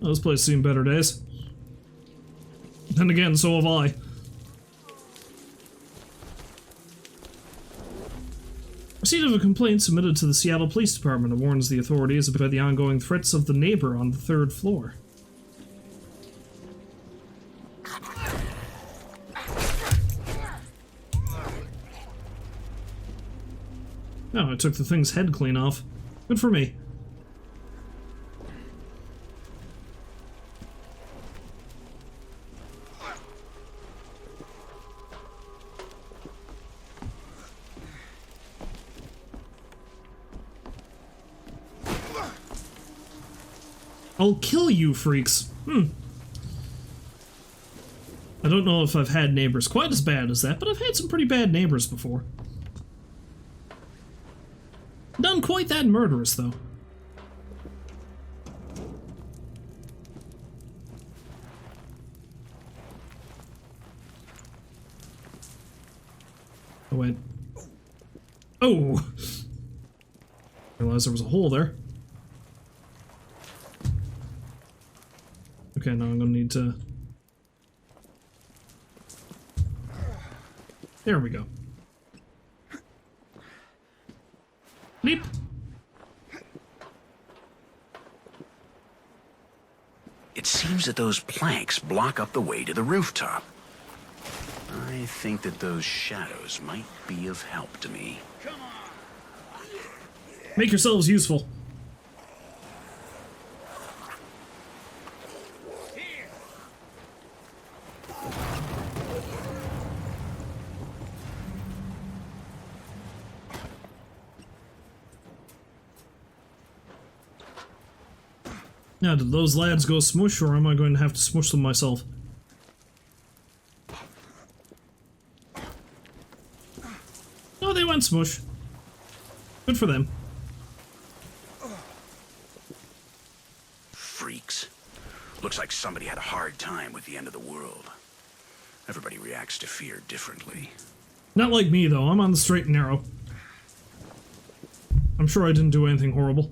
Oh, this place has seen better days. Then again, so have I. Receipt of a complaint submitted to the Seattle Police Department and warns the authorities about the ongoing threats of the neighbor on the 3rd floor. Oh, I took the thing's head clean off. Good for me. I'll kill you, freaks. I don't know if I've had neighbors quite as bad as that, but I've had some pretty bad neighbors before. None quite that murderous, though. Oh, wait. Oh! I realized there was a hole there. Okay, now I'm gonna need to... There we go. Leap! It seems that those planks block up the way to the rooftop. I think that those shadows might be of help to me. Make yourselves useful. Now, did those lads go smush, or am I going to have to smush them myself? Oh, they went smush. Good for them. Freaks. Looks like somebody had a hard time with the end of the world. Everybody reacts to fear differently. Not like me, though. I'm on the straight and narrow. I'm sure I didn't do anything horrible.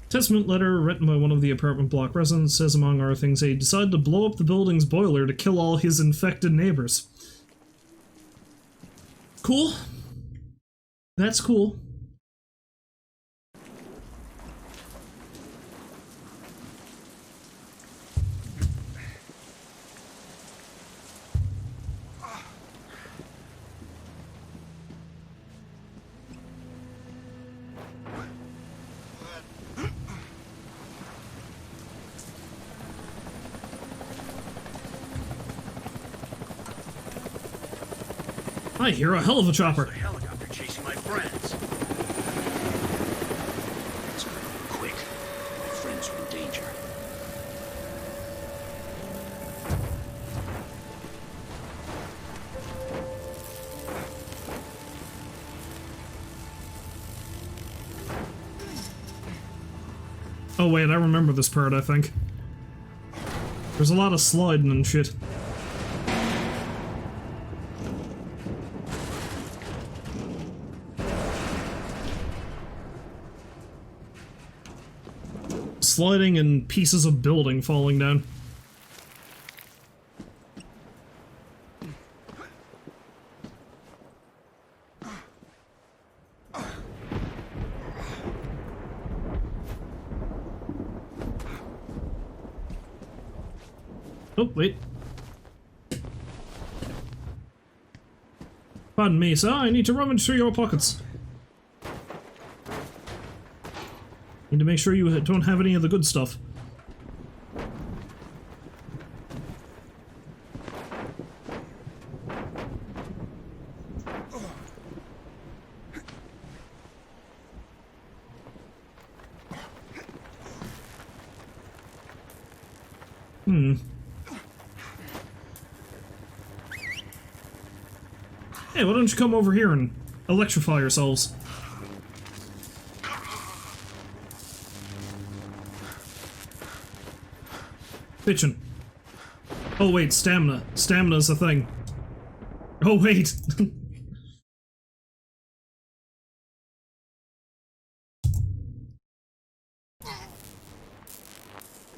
Testament letter written by one of the apartment block residents says, among other things, he decided to blow up the building's boiler to kill all his infected neighbors. Cool. That's cool. I hear a hell of a chopper. A helicopter chasing my friends. Let's go quick. My friends are in danger. Oh wait, I remember this part, I think. There's a lot of sliding and shit. Sliding and pieces of building falling down. Oh, wait. Pardon me, sir. I need to rummage through your pockets. Need to make sure you don't have any of the good stuff. Hey, why don't you come over here and electrify yourselves? Bitchin'. Oh wait, stamina. Stamina's a thing. Oh wait!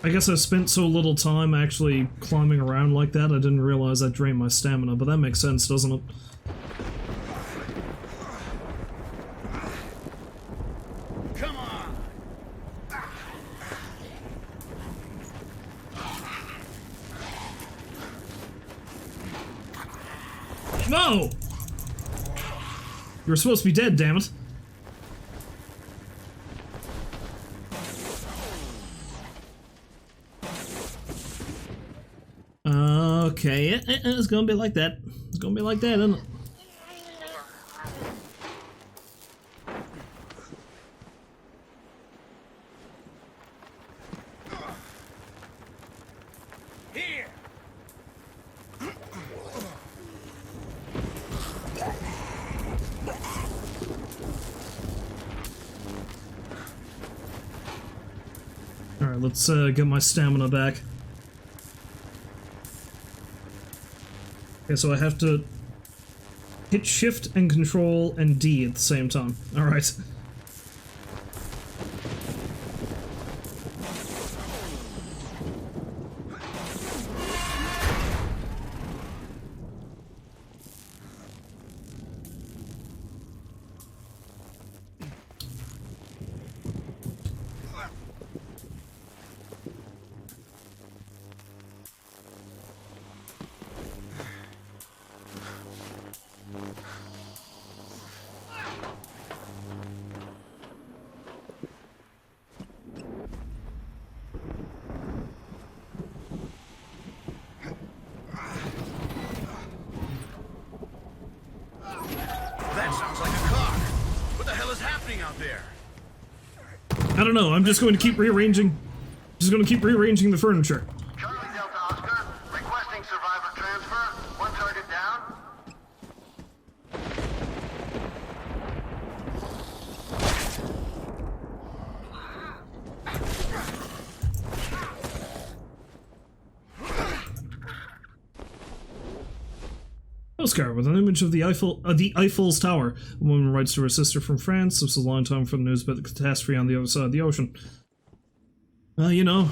I guess I spent so little time actually climbing around like that, I didn't realize that drained my stamina, but that makes sense, doesn't it? No! You were supposed to be dead, damn it. Okay, it's gonna be like that. It's gonna be like that, isn't it? Alright, let's get my stamina back. Okay, so I have to hit shift and control and D at the same time. Alright. happening out there? I don't know. I'm just going to keep rearranging. Just going to keep rearranging the furniture. Charlie Delta Oscar, requesting survivor transfer. One target down. Postcard with an image of the Eiffel's Tower. A woman writes to her sister from France. This was a long time from the news about the catastrophe on the other side of the ocean. Well, you know,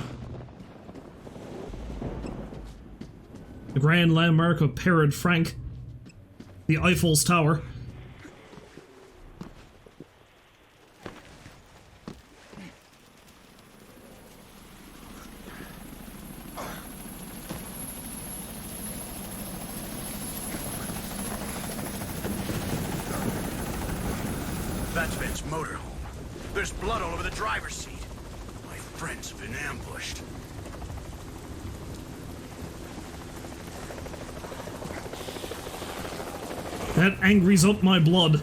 the grand landmark of Père Frank, the Eiffel's Tower. That's Ben's motorhome. There's blood all over the driver's seat. My friends have been ambushed. That angries up my blood.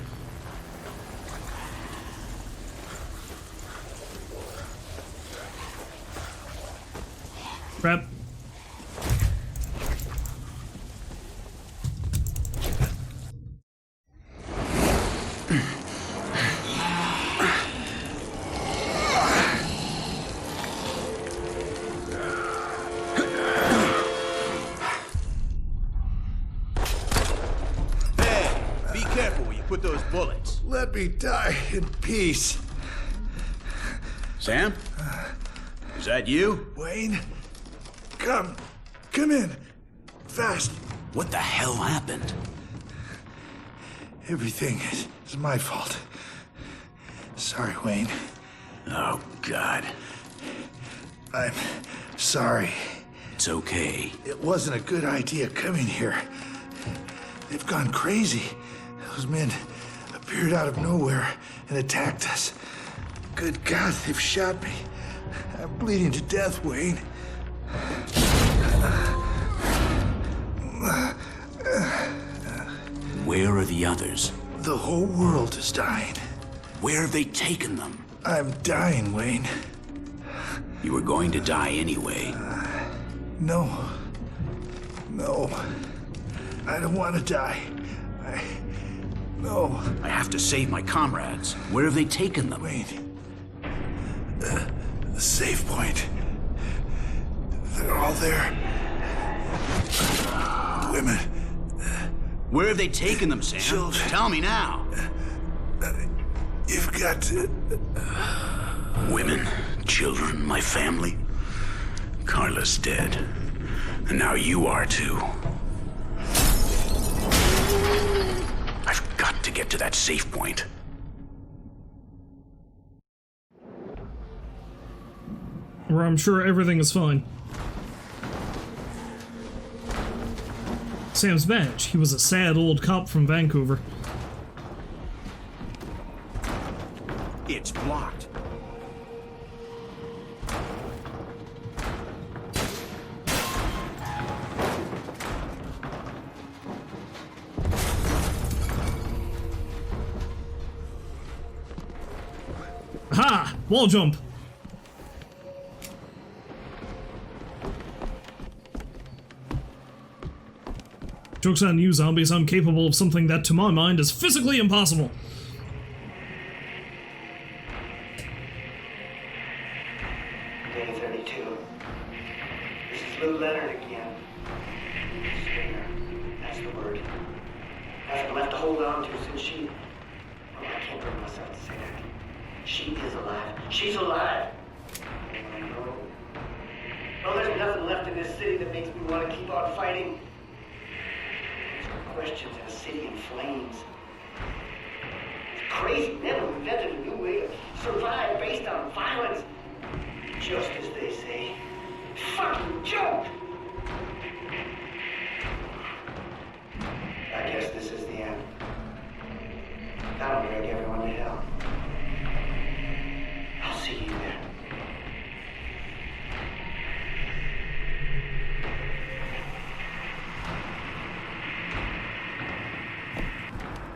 Crap. Let me die in peace. Sam? Is that you? Wayne, come in, fast. What the hell happened? Everything is my fault. Sorry, Wayne. Oh, God. I'm sorry. It's okay. It wasn't a good idea coming here. They've gone crazy. Those men appeared out of nowhere and attacked us. Good God, they've shot me. I'm bleeding to death, Wayne. Where are the others? The whole world is dying. Where have they taken them? I'm dying, Wayne. You were going to die anyway. No. I don't want to die. No. I have to save my comrades. Where have they taken them? Wayne. The save point. They're all there. Women. Where have they taken them, Sam? Children. Tell me now. You've got to... Women, children, my family. Carla's dead. And now you are too. I've got to get to that safe point. Where I'm sure everything is fine. Sam's badge. He was a sad old cop from Vancouver. It's blocked. Aha! Wall jump! Joke's on you, zombies. I'm capable of something that, to my mind, is physically impossible. Day 32. This is Lou Leonard again. Stinger. That's the word. Hasn't left to hold on to since she... Oh, I can't bring myself to say that. She is alive. She's alive. Oh, there's nothing left in this city that makes me want to keep on fighting. Questions in a city in flames. It's crazy. Never invented a new way to survive based on violence. Just as they say. Fucking joke! I guess this is the end. That'll drag everyone to hell. I'll see you there.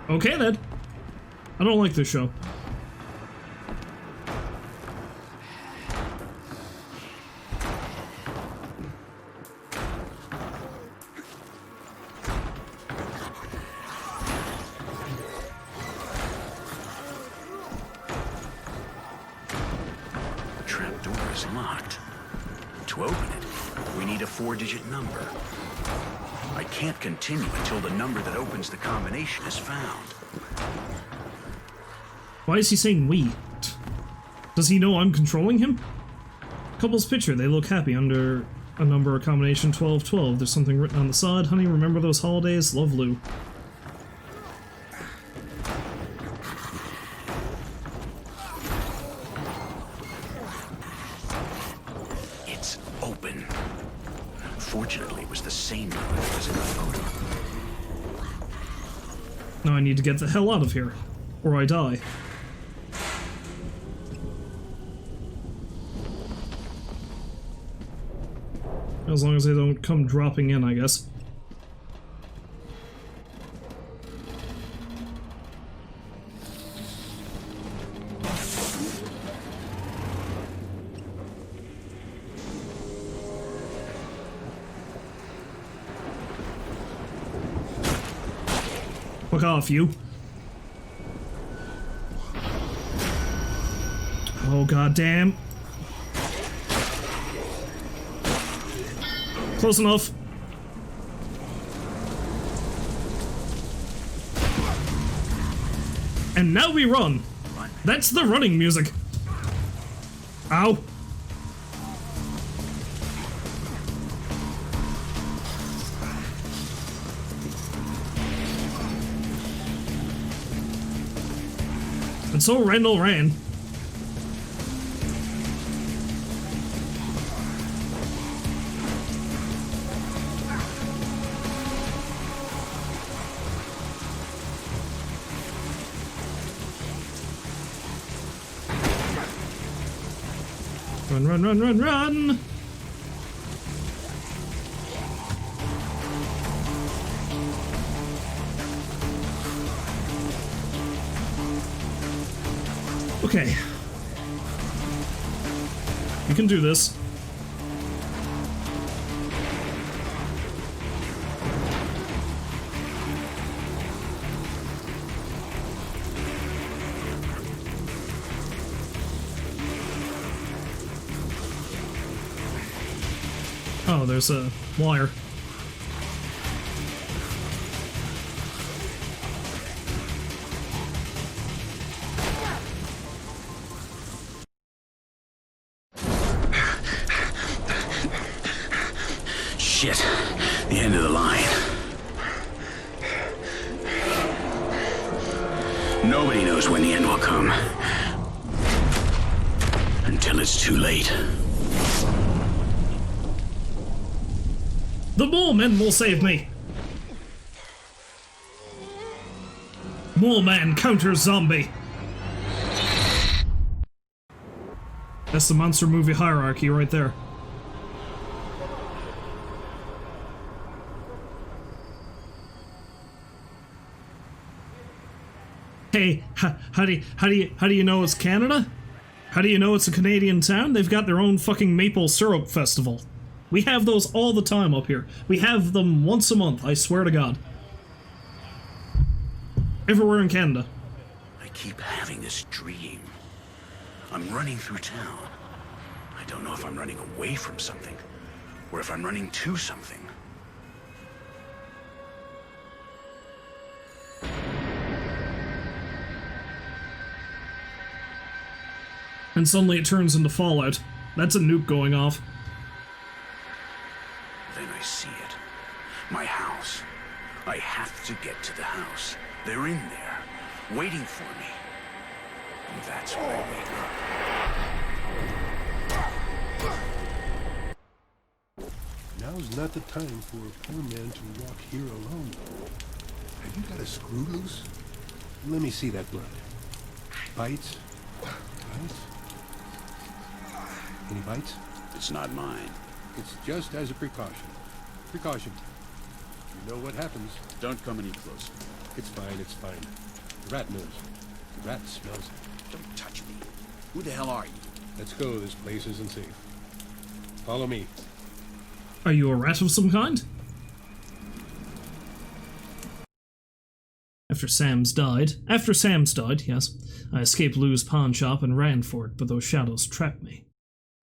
Okay then. I don't like this show. is locked. To open it, we need a 4-digit number. I can't continue until the number that opens the combination is found. Why is he saying we? Does he know I'm controlling him? Couple's picture, they look happy under a number or combination 1212. There's something written on the side. Honey, remember those holidays? Love, Lou. It's open. Fortunately, it was the same number that was in the photo. Now I need to get the hell out of here, or I die. As long as they don't come dropping in, I guess. Fuck off, you. Oh, goddamn. Close enough. And now we run. That's the running music. Ow. And so Randall ran. Run, run, run, run, run! Okay. You can do this. Oh, there's a wire. Shit. The end of the line. Nobody knows when the end will come. Until it's too late. The mole men will save me! Mole man counters zombie. That's the monster movie hierarchy right there. Hey, how do you know it's Canada? How do you know it's a Canadian town? They've got their own fucking maple syrup festival. We have those all the time up here. We have them once a month, I swear to God. Everywhere in Canada. I keep having this dream. I'm running through town. I don't know if I'm running away from something, or if I'm running to something. And suddenly it turns into Fallout. That's a nuke going off. Then I see it. My house. I have to get to the house. They're in there, waiting for me. And that's when I wake up. Now's not the time for a poor man to walk here alone. Have you got a screw loose? Let me see that blood. Bites? Bites? Any bites? It's not mine. It's just as a precaution. Precaution. You know what happens. Don't come any closer. It's fine, it's fine. The rat knows. The rat smells it. Don't touch me. Who the hell are you? Let's go, this place isn't safe. Follow me. Are you a rat of some kind? After Sam's died, yes, I escaped Lou's pawn shop and ran for it, but those shadows trapped me.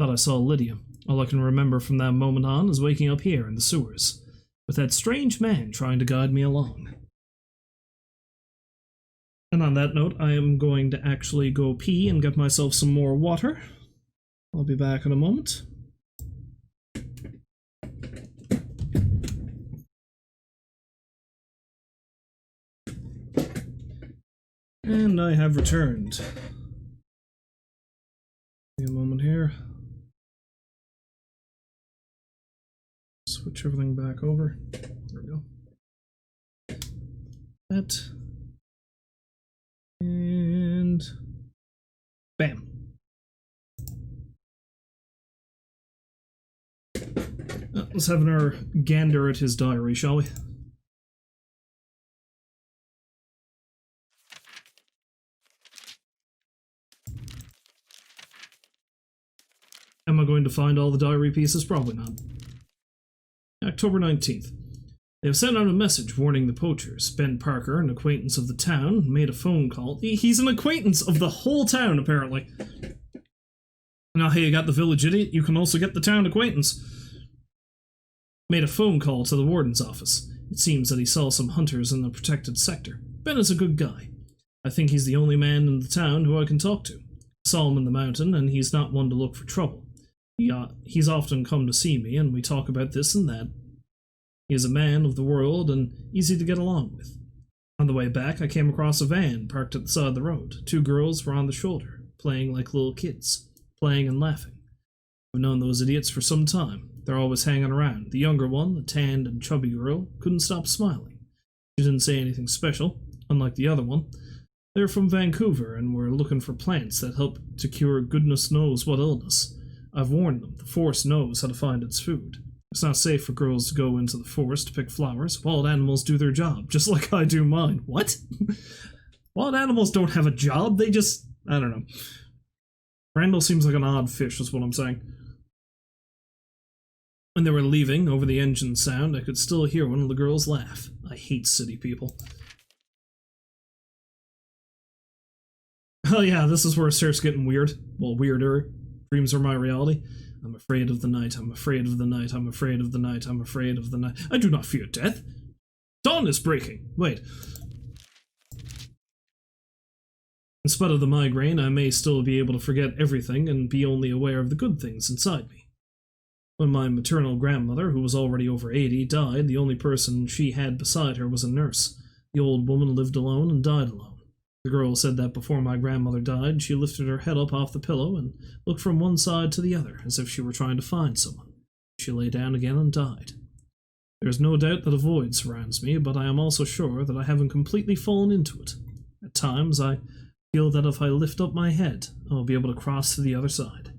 Thought I saw Lydia. All I can remember from that moment on is waking up here in the sewers, with that strange man trying to guide me along. And on that note, I am going to actually go pee and get myself some more water. I'll be back in a moment. And I have returned. Give me a moment here. Switch everything back over. There we go. That. And bam. Let's have another gander at his diary, shall we? Am I going to find all the diary pieces? Probably not. October 19th. They have sent out a message warning the poachers. Ben Parker, an acquaintance of the town, made a phone call. He's an acquaintance of the whole town, apparently. Now, hey, you got the village idiot, you can also get the town acquaintance. Made a phone call to the warden's office. It seems that he saw some hunters in the protected sector. Ben is a good guy. I think he's the only man in the town who I can talk to. I saw him in the mountain, and he's not one to look for trouble. He's often come to see me, and we talk about this and that. He is a man of the world and easy to get along with. On the way back, I came across a van parked at the side of the road. 2 girls were on the shoulder, playing like little kids, playing and laughing. I've known those idiots for some time. They're always hanging around. The younger one, the tanned and chubby girl, couldn't stop smiling. She didn't say anything special, unlike the other one. They're from Vancouver and were looking for plants that help to cure goodness knows what illness. I've warned them, the forest knows how to find its food. It's not safe for girls to go into the forest to pick flowers. Wild animals do their job, just like I do mine. What? Wild animals don't have a job, they just... I don't know. Randall seems like an odd fish, is what I'm saying. When they were leaving, over the engine sound, I could still hear one of the girls laugh. I hate city people. Oh yeah, this is where it starts getting weird. Well, weirder. Dreams are my reality. I'm afraid of the night, I'm afraid of the night, I'm afraid of the night, I'm afraid of the night. I do not fear death. Dawn is breaking. Wait. In spite of the migraine, I may still be able to forget everything and be only aware of the good things inside me. When my maternal grandmother, who was already over 80, died, the only person she had beside her was a nurse. The old woman lived alone and died alone. The girl said that before my grandmother died, she lifted her head up off the pillow and looked from one side to the other, as if she were trying to find someone. She lay down again and died. There is no doubt that a void surrounds me, but I am also sure that I haven't completely fallen into it. At times, I feel that if I lift up my head, I'll be able to cross to the other side.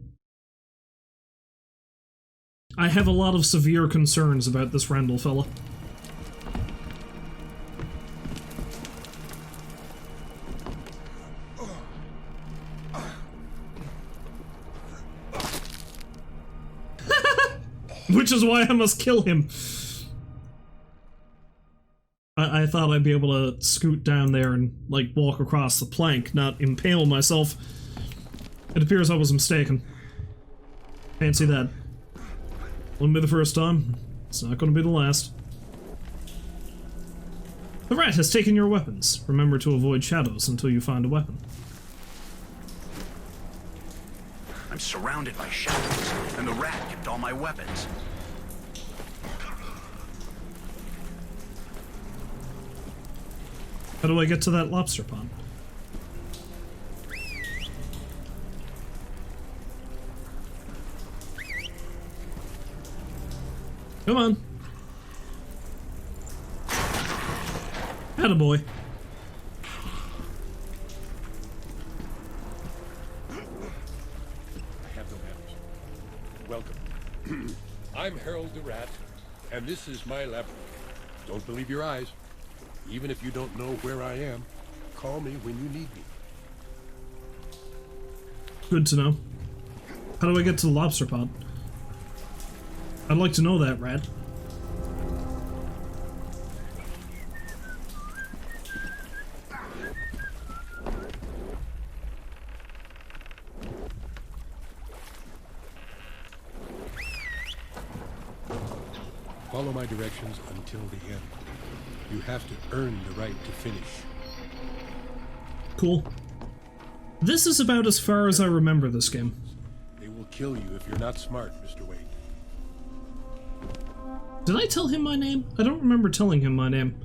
I have a lot of severe concerns about this Randall fella. Which is why I must kill him. I thought I'd be able to scoot down there and, like, walk across the plank, not impale myself. It appears I was mistaken. Fancy that. Wouldn't be the first time. It's not going to be the last. The rat has taken your weapons. Remember to avoid shadows until you find a weapon. I'm surrounded by shadows, and the rat kept all my weapons. How do I get to that lobster pond? Come on. Attaboy. Welcome. I'm Harold the Rat, and this is my laboratory. Don't believe your eyes. Even if you don't know where I am, call me when you need me. Good to know. How do I get to the lobster pond? I'd like to know that, Rat. Follow my directions until the end. You have to earn the right to finish. Cool. This is about as far as I remember this game. They will kill you if you're not smart, Mr. Wayne. Did I tell him my name? I don't remember telling him my name.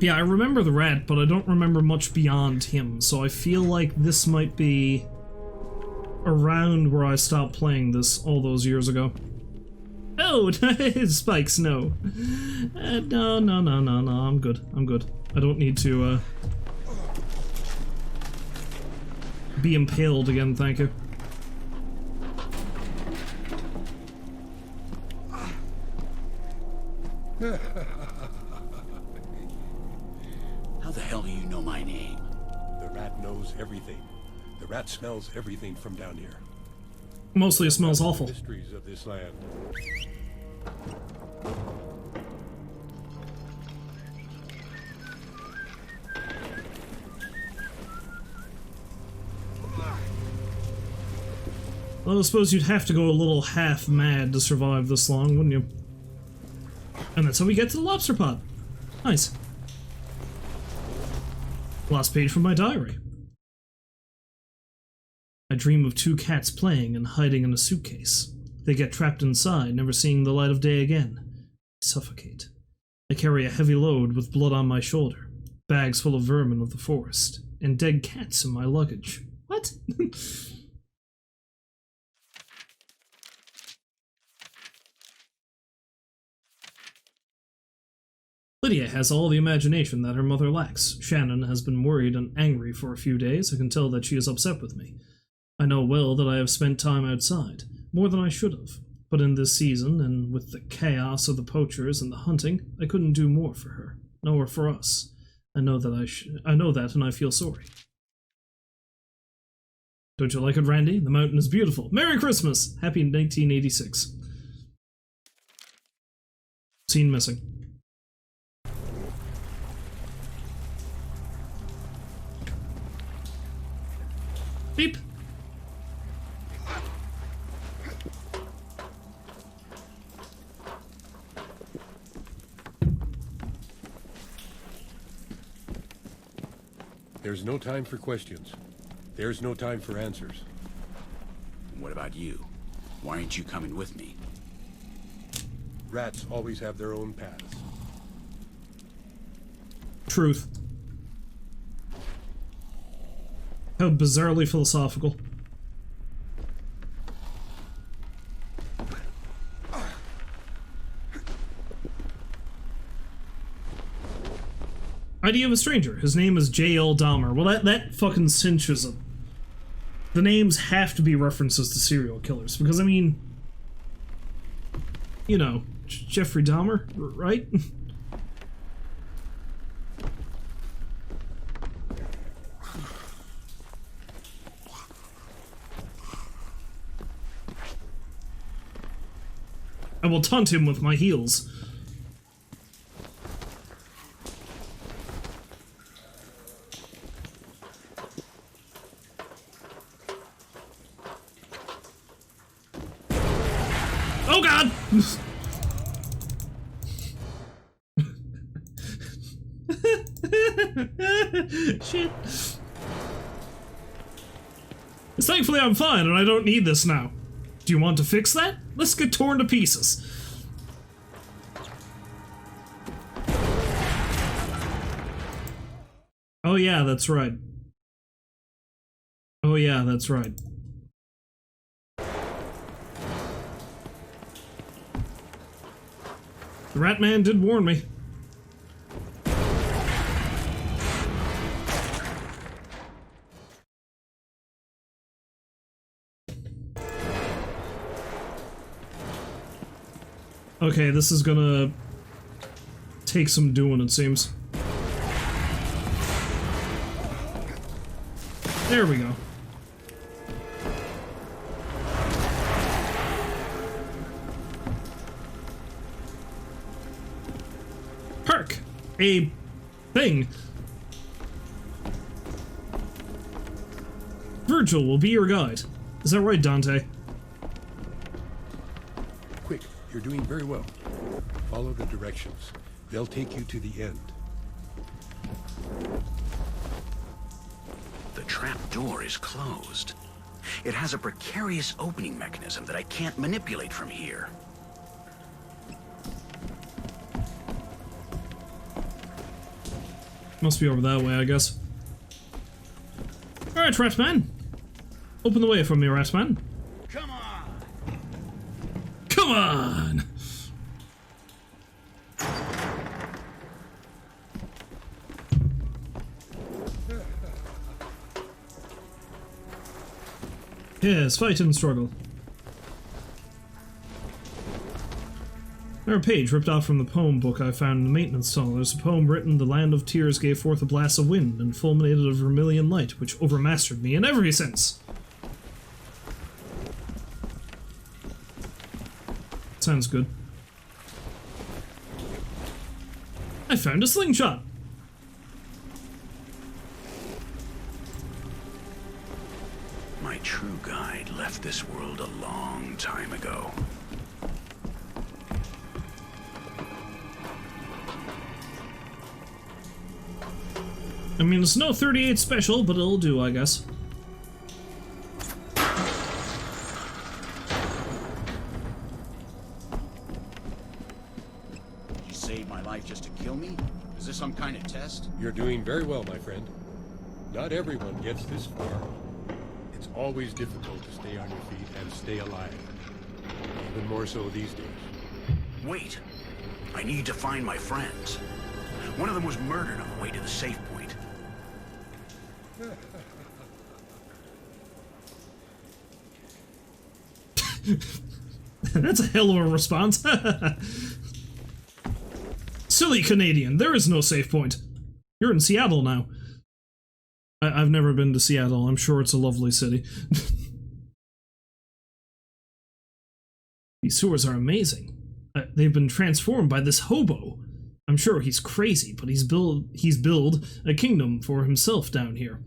Yeah, I remember the rat, but I don't remember much beyond him, so I feel like this might be around where I stopped playing this all those years ago. Oh, spikes, no. No, I'm good. I don't need to, be impaled again, thank you. How the hell do you know my name? The rat knows everything. The rat smells everything from down here. Mostly it smells awful. Mysteries of this land. Well, I suppose you'd have to go a little half mad to survive this long, wouldn't you? And that's how we get to the lobster pot. Nice. Last page from my diary. I dream of two cats playing and hiding in a suitcase. They get trapped inside, never seeing the light of day again. I suffocate. I carry a heavy load with blood on my shoulder, bags full of vermin of the forest, and dead cats in my luggage. What? Lydia has all the imagination that her mother lacks. Shannon has been worried and angry for a few days. I can tell that she is upset with me. I know well that I have spent time outside, more than I should have. But in this season, and with the chaos of the poachers and the hunting, I couldn't do more for her, nor for us. I know that, and I feel sorry. Don't you like it, Randy? The mountain is beautiful. Merry Christmas! Happy 1986. Scene missing. Beep. There's no time for questions. There's no time for answers. What about you? Why aren't you coming with me? Rats always have their own paths. Truth. How bizarrely philosophical. ID of a stranger. His name is J.L. Dahmer. Well, that fucking cinches him. The names have to be references to serial killers, because, I mean, you know, Jeffrey Dahmer, right? I will taunt him with my heels. Oh God! Shit. Thankfully I'm fine and I don't need this now. Do you want to fix that? Let's get torn to pieces. Oh yeah, that's right. Oh yeah, that's right. The Rat Man did warn me. Okay, this is gonna take some doing, it seems. There we go. Perk! A thing. Virgil will be your guide. Is that right, Dante? Quick, you're doing very well. Follow the directions. They'll take you to the end. The trap door is closed. It has a precarious opening mechanism that I can't manipulate from here. Must be over that way, I guess. Alright, Ratman. Open the way for me, Ratman. Come on! Come on! Yes, fight and struggle. There a page ripped off from the poem book I found in the maintenance tunnel. There's a poem written, "The land of tears gave forth a blast of wind and fulminated a vermilion light, which overmastered me in every sense." Sounds good. I found a slingshot! My true guide left this world a long time ago. I mean, it's no 38 special, but it'll do, I guess. You saved my life just to kill me? Is this some kind of test? You're doing very well, my friend. Not everyone gets this far. It's always difficult to stay on your feet and stay alive. Even more so these days. Wait! I need to find my friends. One of them was murdered on the way to the safe point. That's a hell of a response. Silly Canadian, there is no safe point. You're in Seattle now. I've never been to Seattle. I'm sure it's a lovely city. These sewers are amazing. They've been transformed by this hobo. I'm sure he's crazy, but he's built a kingdom for himself down here.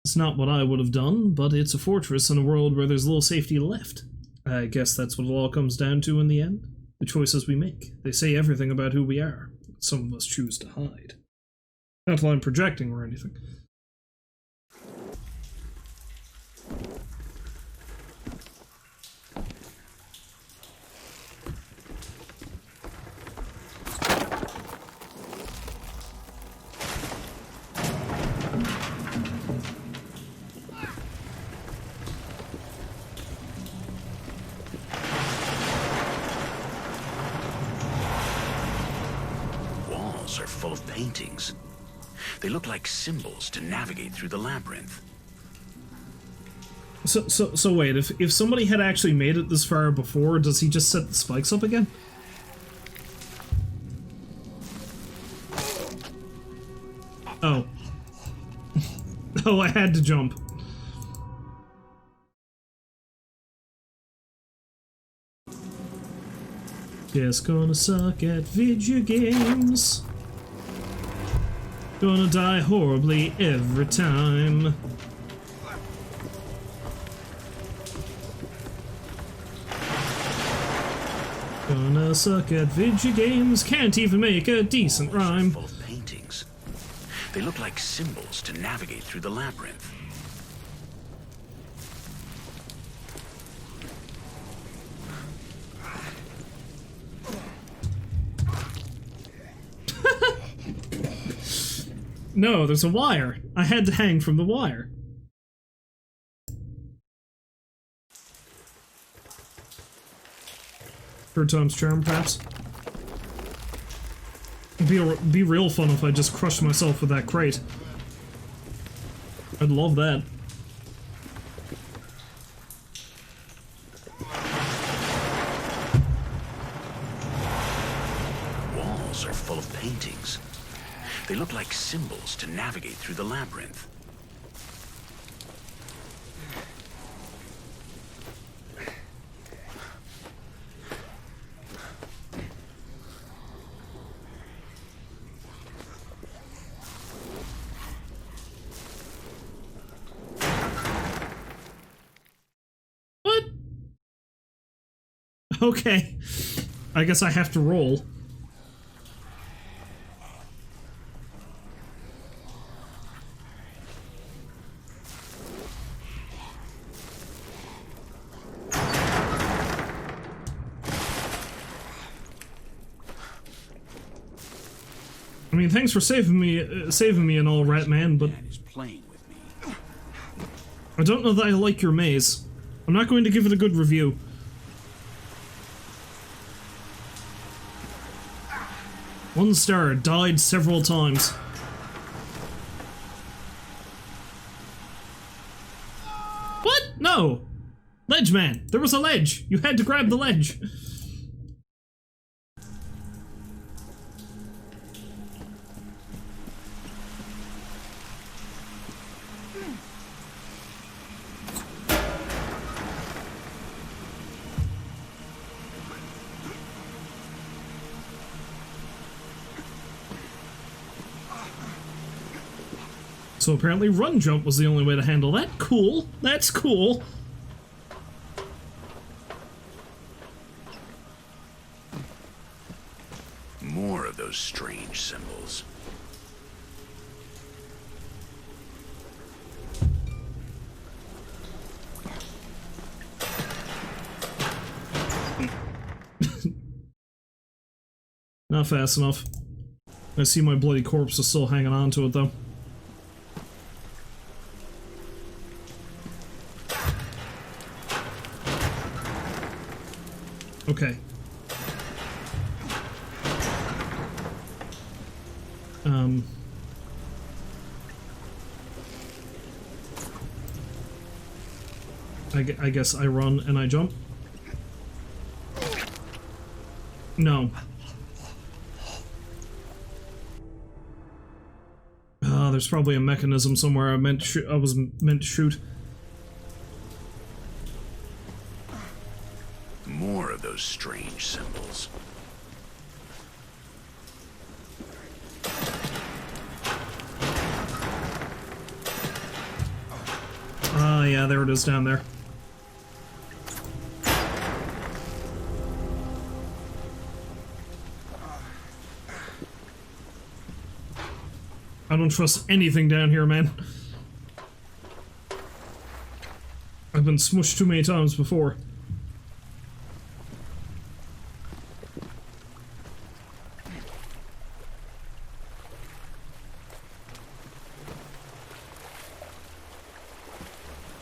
It's not what I would have done, but it's a fortress in a world where there's little safety left. I guess that's what it all comes down to in the end. The choices we make. They say everything about who we are. Some of us choose to hide. Not that I'm projecting or anything. Are full of paintings. They look like symbols to navigate through the labyrinth. So wait, if somebody had actually made it this far before, does he just set the spikes up again? Oh. Oh, I had to jump. Just gonna suck at video games. Gonna die horribly every time. Gonna suck at video games. Can't even make a decent rhyme. Full of paintings. They look like symbols to navigate through the labyrinth. No, there's a wire. I had to hang from the wire. Third time's charm, perhaps? It'd be real fun if I just crushed myself with that crate. I'd love that. walls are full of paintings. They look like symbols to navigate through the labyrinth. What? Okay. I guess I have to roll. I mean, thanks for saving me and all, Ratman, but Playing with me. I don't know that I like your maze. I'm not going to give it a good review. One star, died several times. What? No! Ledge man! There was a ledge! You had to grab the ledge! So apparently run jump was the only way to handle that. Cool. That's cool. More of those strange symbols. Not fast enough. I see my bloody corpse is still hanging on to it though. Okay. I guess I run and I jump. No. There's probably a mechanism somewhere I was meant to shoot. More of those strange symbols. Yeah, there it is down there. I don't trust anything down here, man. I've been smushed too many times before.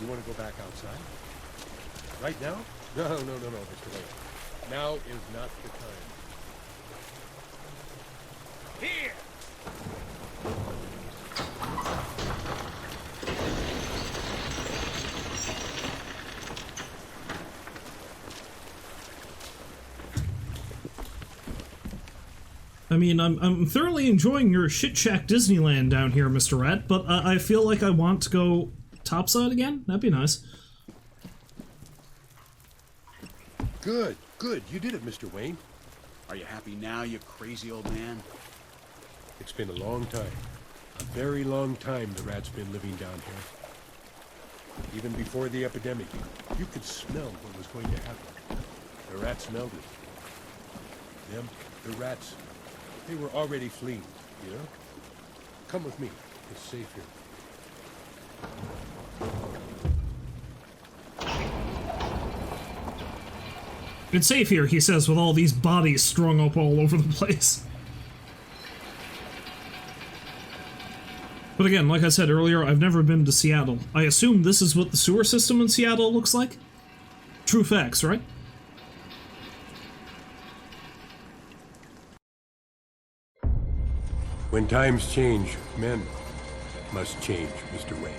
You want to go back outside? Right now? No, Mr. Wayne. Now is not the time. Here! I mean, I'm thoroughly enjoying your shit shack Disneyland down here, Mr. Rat, but I feel like I want to go topside again? That'd be nice. Good. You did it, Mr. Wayne. Are you happy now, you crazy old man? It's been a long time. A very long time the rat's been living down here. Even before the epidemic, you could smell what was going to happen. The rat smelled it. Them, the rats, they were already fleeing, you know? Come with me. It's safe here. It's safe here, he says, with all these bodies strung up all over the place. But again, like I said earlier, I've never been to Seattle. I assume this is what the sewer system in Seattle looks like? True facts, right? When times change, men must change, Mr. Wayne.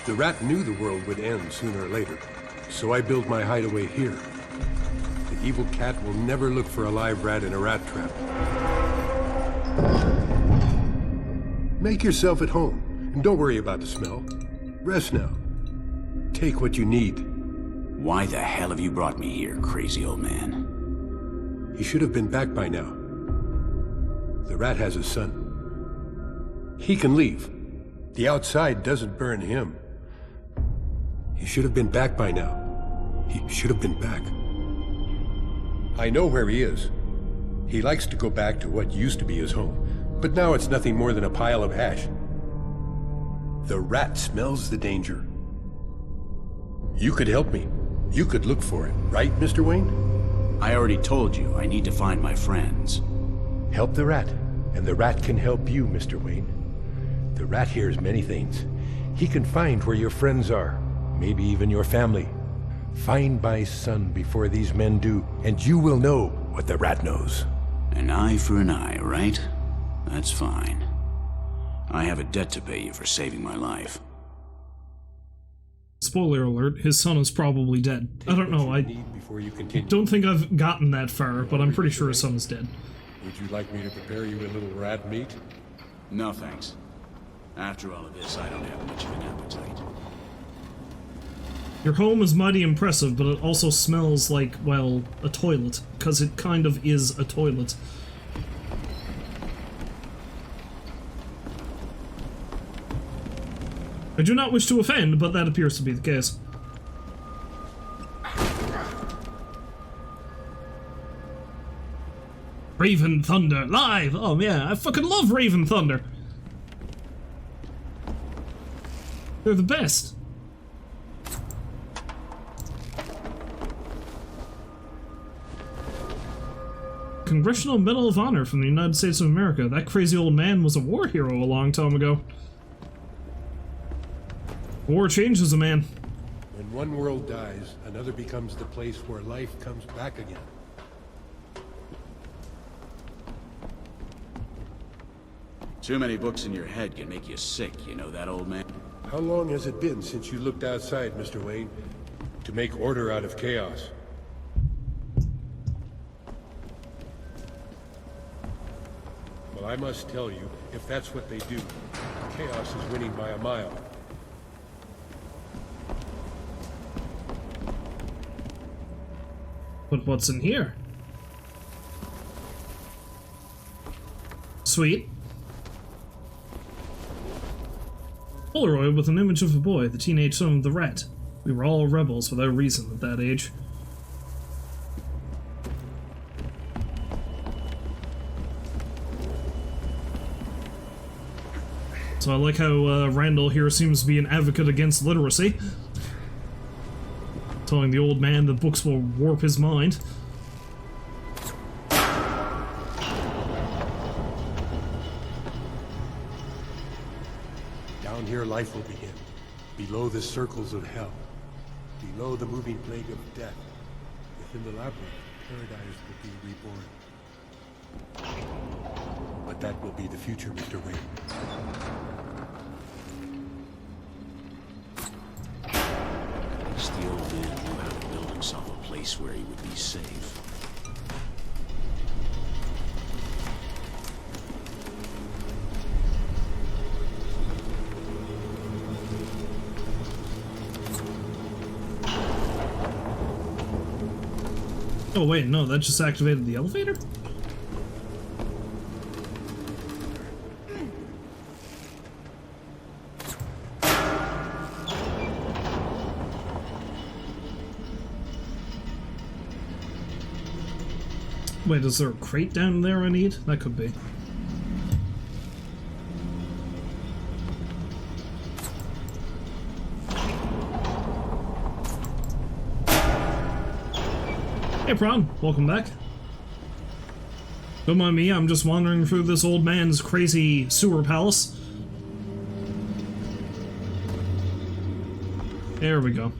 The rat knew the world would end sooner or later, so I built my hideaway here. The evil cat will never look for a live rat in a rat trap. Make yourself at home, and don't worry about the smell. Rest now. Take what you need. Why the hell have you brought me here, crazy old man? He should have been back by now. The rat has a son. He can leave. The outside doesn't burn him. He should have been back by now. He should have been back. I know where he is. He likes to go back to what used to be his home, but now it's nothing more than a pile of ash. The rat smells the danger. You could help me. You could look for it, right, Mr. Wayne? I already told you, I need to find my friends. Help the rat, and the rat can help you, Mr. Wayne. The rat hears many things. He can find where your friends are, maybe even your family. Find my son before these men do, and you will know what the rat knows. An eye for an eye, right? That's fine. I have a debt to pay you for saving my life. Spoiler alert, his son is probably dead. I don't know, I don't think I've gotten that far, but I'm pretty sure his son is dead. Would you like me to prepare you a little rat meat? No, thanks. After all of this, I don't have much of an appetite. Your home is mighty impressive, but it also smells like, well, a toilet, because it kind of is a toilet. I do not wish to offend, but that appears to be the case. Raven Thunder, live! Oh yeah, I fucking love Raven Thunder! They're the best! Congressional Medal of Honor from the United States of America. That crazy old man was a war hero a long time ago. War changes a man. When one world dies, another becomes the place where life comes back again. Too many books in your head can make you sick, you know that, old man? How long has it been since you looked outside, Mr. Wayne, to make order out of chaos? Well, I must tell you, if that's what they do, chaos is winning by a mile. But what's in here? Sweet. Polaroid with an image of a boy, the teenage son of the rat. We were all rebels without reason at that age. So I like how Randall here seems to be an advocate against literacy. Telling the old man that books will warp his mind. Down here life will begin. Below the circles of hell. Below the moving plague of death. Within the labyrinth, paradise will be reborn. But that will be the future, Mr. Wayne. The old man knew how to build himself a place where he would be safe. Oh wait, no, that just activated the elevator? Wait, is there a crate down there I need? That could be. Hey Prawn, welcome back. Don't mind me, I'm just wandering through this old man's crazy sewer palace. There we go.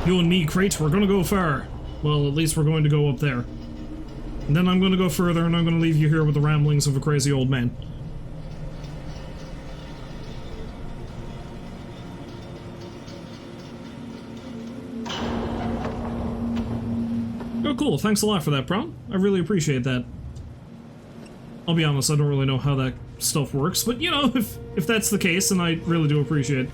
You and me, Crate, we're gonna go far. Well, at least we're going to go up there. And then I'm going to go further, and I'm going to leave you here with the ramblings of a crazy old man. Oh, cool. Thanks a lot for that, Prom. I really appreciate that. I'll be honest, I don't really know how that stuff works, but, you know, if that's the case, then I really do appreciate it.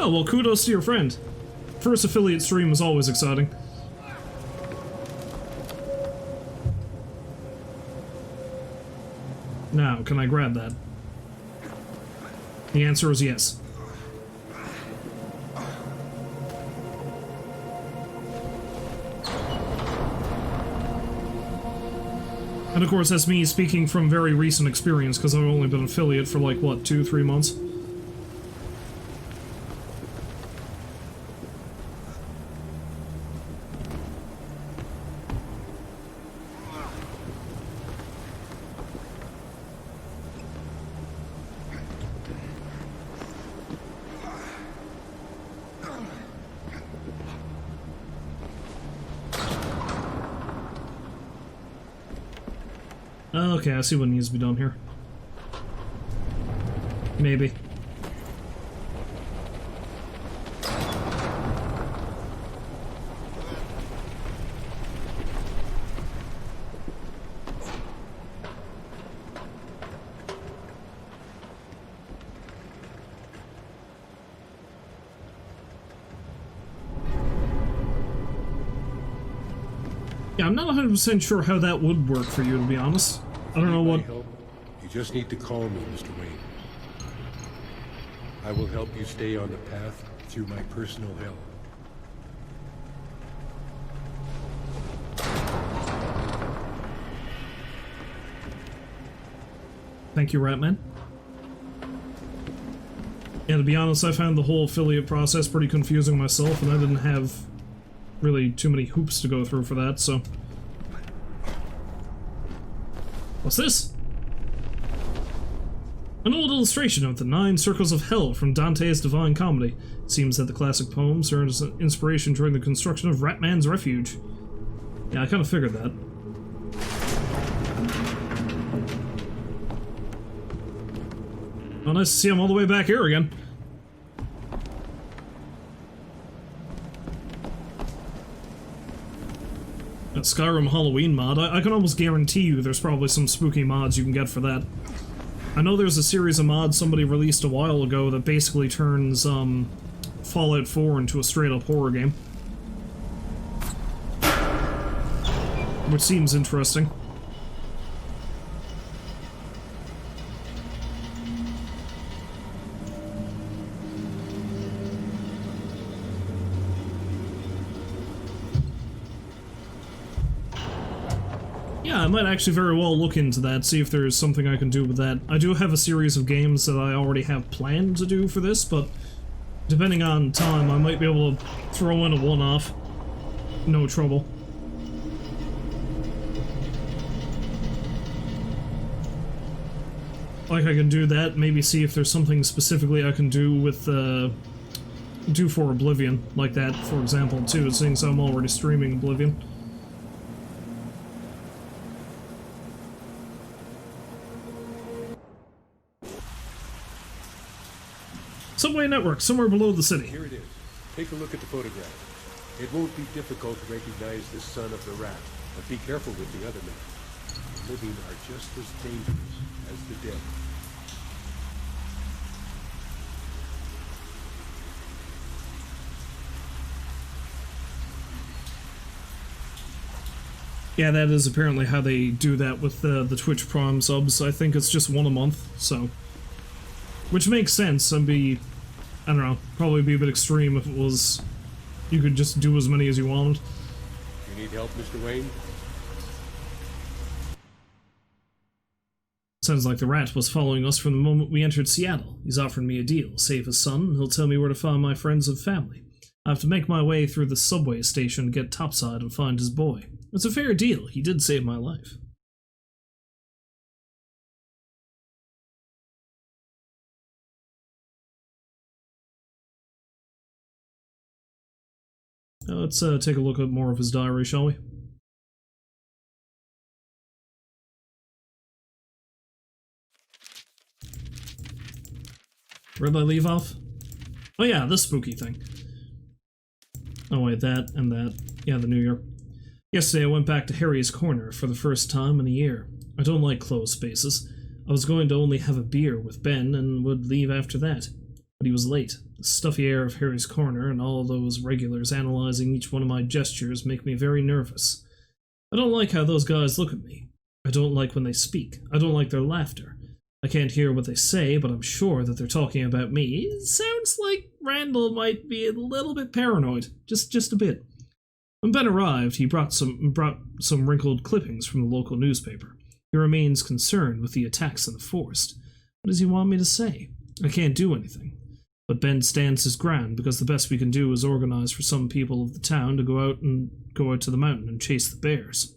Oh, well, kudos to your friend. First affiliate stream is always exciting. Now, can I grab that? The answer is yes. And of course, that's me speaking from very recent experience, because I've only been affiliate for like, what, 2-3 months? Okay, I see what needs to be done here. Maybe. Yeah, I'm not 100% sure how that would work for you, to be honest. I don't know what... Help? You just need to call me, Mr. Wayne. I will help you stay on the path through my personal hell. Thank you, Ratman. Yeah, to be honest, I found the whole affiliate process pretty confusing myself, and I didn't have really too many hoops to go through for that, so... What's this? An old illustration of the 9 Circles of Hell from Dante's Divine Comedy. It seems that the classic poem served as an inspiration during the construction of Ratman's Refuge. Yeah, I kind of figured that. Oh, nice to see him all the way back here again. That Skyrim Halloween mod, I can almost guarantee you there's probably some spooky mods you can get for that. I know there's a series of mods somebody released a while ago that basically turns Fallout 4 into a straight-up horror game. Which seems interesting. Yeah, I might actually very well look into that, see if there's something I can do with that. I do have a series of games that I already have planned to do for this, but depending on time, I might be able to throw in a one-off. No trouble. Like, I can do that, maybe see if there's something specifically I can do with, do for Oblivion, like that, for example, too, since I'm already streaming Oblivion. Subway network, somewhere below the city. Here it is. Take a look at the photograph. It won't be difficult to recognize the son of the rat, but be careful with the other men. The living are just as dangerous as the dead. Yeah, that is apparently how they do that with the Twitch Prime subs. I think it's just one a month, so... Which makes sense. I'd be... I don't know, probably be a bit extreme if it was... You could just do as many as you wanted. You need help, Mr. Wayne? Sounds like the rat was following us from the moment we entered Seattle. He's offering me a deal. Save his son, and he'll tell me where to find my friends and family. I have to make my way through the subway station to get topside and find his boy. It's a fair deal. He did save my life. Let's take a look at more of his diary, shall we? Where'd I leave off? Oh yeah, this spooky thing. Oh wait, that and that. Yeah, the New Year. Yesterday I went back to Harry's Corner for the first time in a year. I don't like closed spaces. I was going to only have a beer with Ben and would leave after that. But he was late. The stuffy air of Harry's Corner and all those regulars analyzing each one of my gestures make me very nervous. I don't like how those guys look at me. I don't like when they speak. I don't like their laughter. I can't hear what they say, but I'm sure that they're talking about me. It sounds like Randall might be a little bit paranoid. Just a bit. When Ben arrived, he brought some wrinkled clippings from the local newspaper. He remains concerned with the attacks in the forest. What does he want me to say? I can't do anything. But Ben stands his ground because the best we can do is organize for some people of the town to go out to the mountain and chase the bears.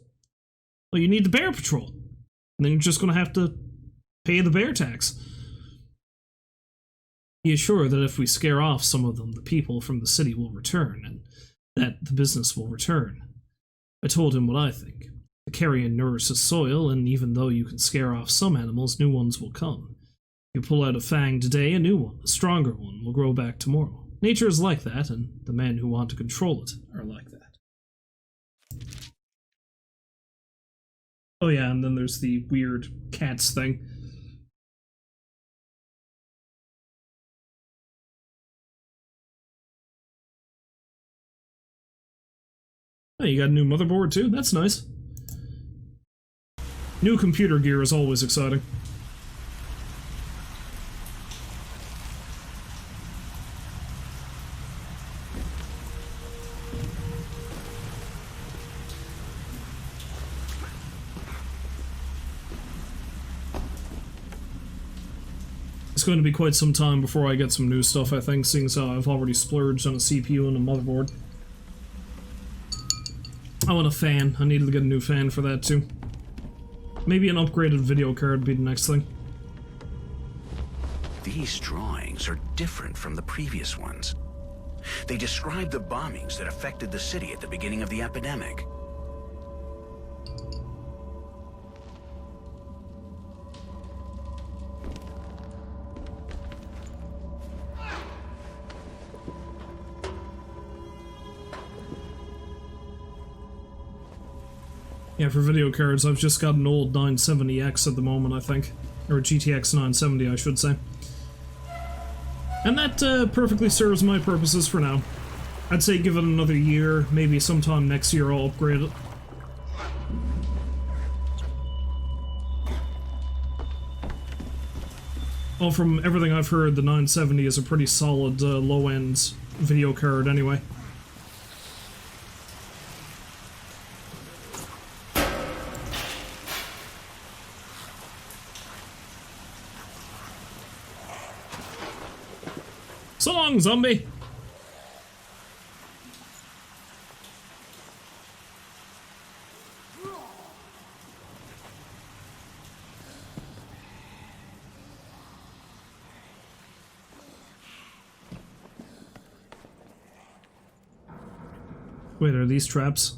Well, you need the bear patrol. And then you're just going to have to pay the bear tax. He is sure that if we scare off some of them, the people from the city will return, and that the business will return. I told him what I think. The carrion nourishes soil, and even though you can scare off some animals, new ones will come. You pull out a fang today, a new one, a stronger one, will grow back tomorrow. Nature is like that, and the men who want to control it are like that. Oh yeah, and then there's the weird cats thing. Oh, you got a new motherboard too? That's nice. New computer gear is always exciting. It's going to be quite some time before I get some new stuff, I think, seeing as I've already splurged on a CPU and a motherboard. I want a fan. I needed to get a new fan for that too. Maybe an upgraded video card would be the next thing. These drawings are different from the previous ones. They describe the bombings that affected the city at the beginning of the epidemic. Yeah, for video cards, I've just got an old 970X at the moment, I think. Or a GTX 970, I should say. And that perfectly serves my purposes for now. I'd say give it another year, maybe sometime next year I'll upgrade it. Well, from everything I've heard, the 970 is a pretty solid low-end video card anyway. So long, zombie! Wait, are these traps?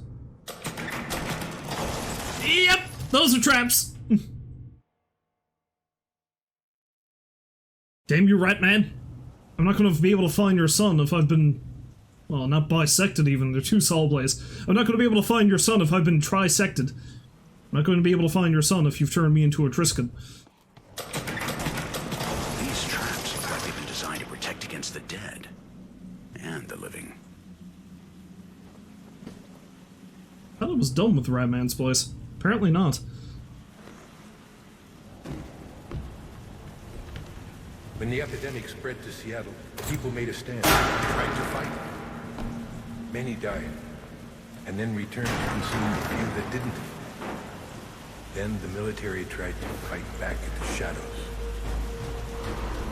Yep! Those are traps! Damn you, rat man! I'm not going to be able to find your son if I've been... well, not bisected even, they're two Saw Blades. I'm not going to be able to find your son if I've been trisected. I'm not going to be able to find your son if you've turned me into a Triscan. These traps look like they've been designed to protect against the dead. And the living. I thought it was done with the Rat Man's place. Apparently not. When the epidemic spread to Seattle, people made a stand, tried to fight. Many died, and then returned to consume the few that didn't. Then the military tried to fight back in the shadows.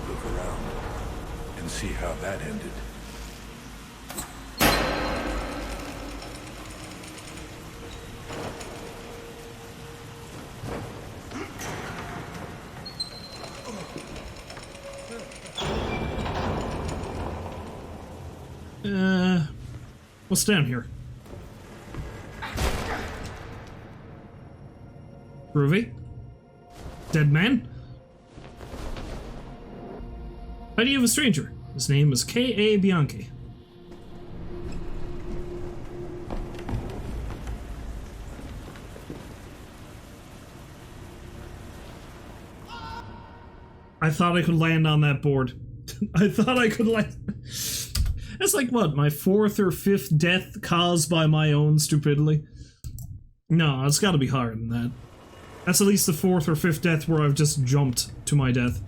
Look around and see how that ended. What's down here? Groovy? Dead man? How do you have a stranger? His name is K.A. Bianchi. I thought I could land on that board. I thought I could land... That's like, what, my 4th or 5th death caused by my own stupidity? No, it's gotta be higher than that. That's at least the 4th or 5th death where I've just jumped to my death.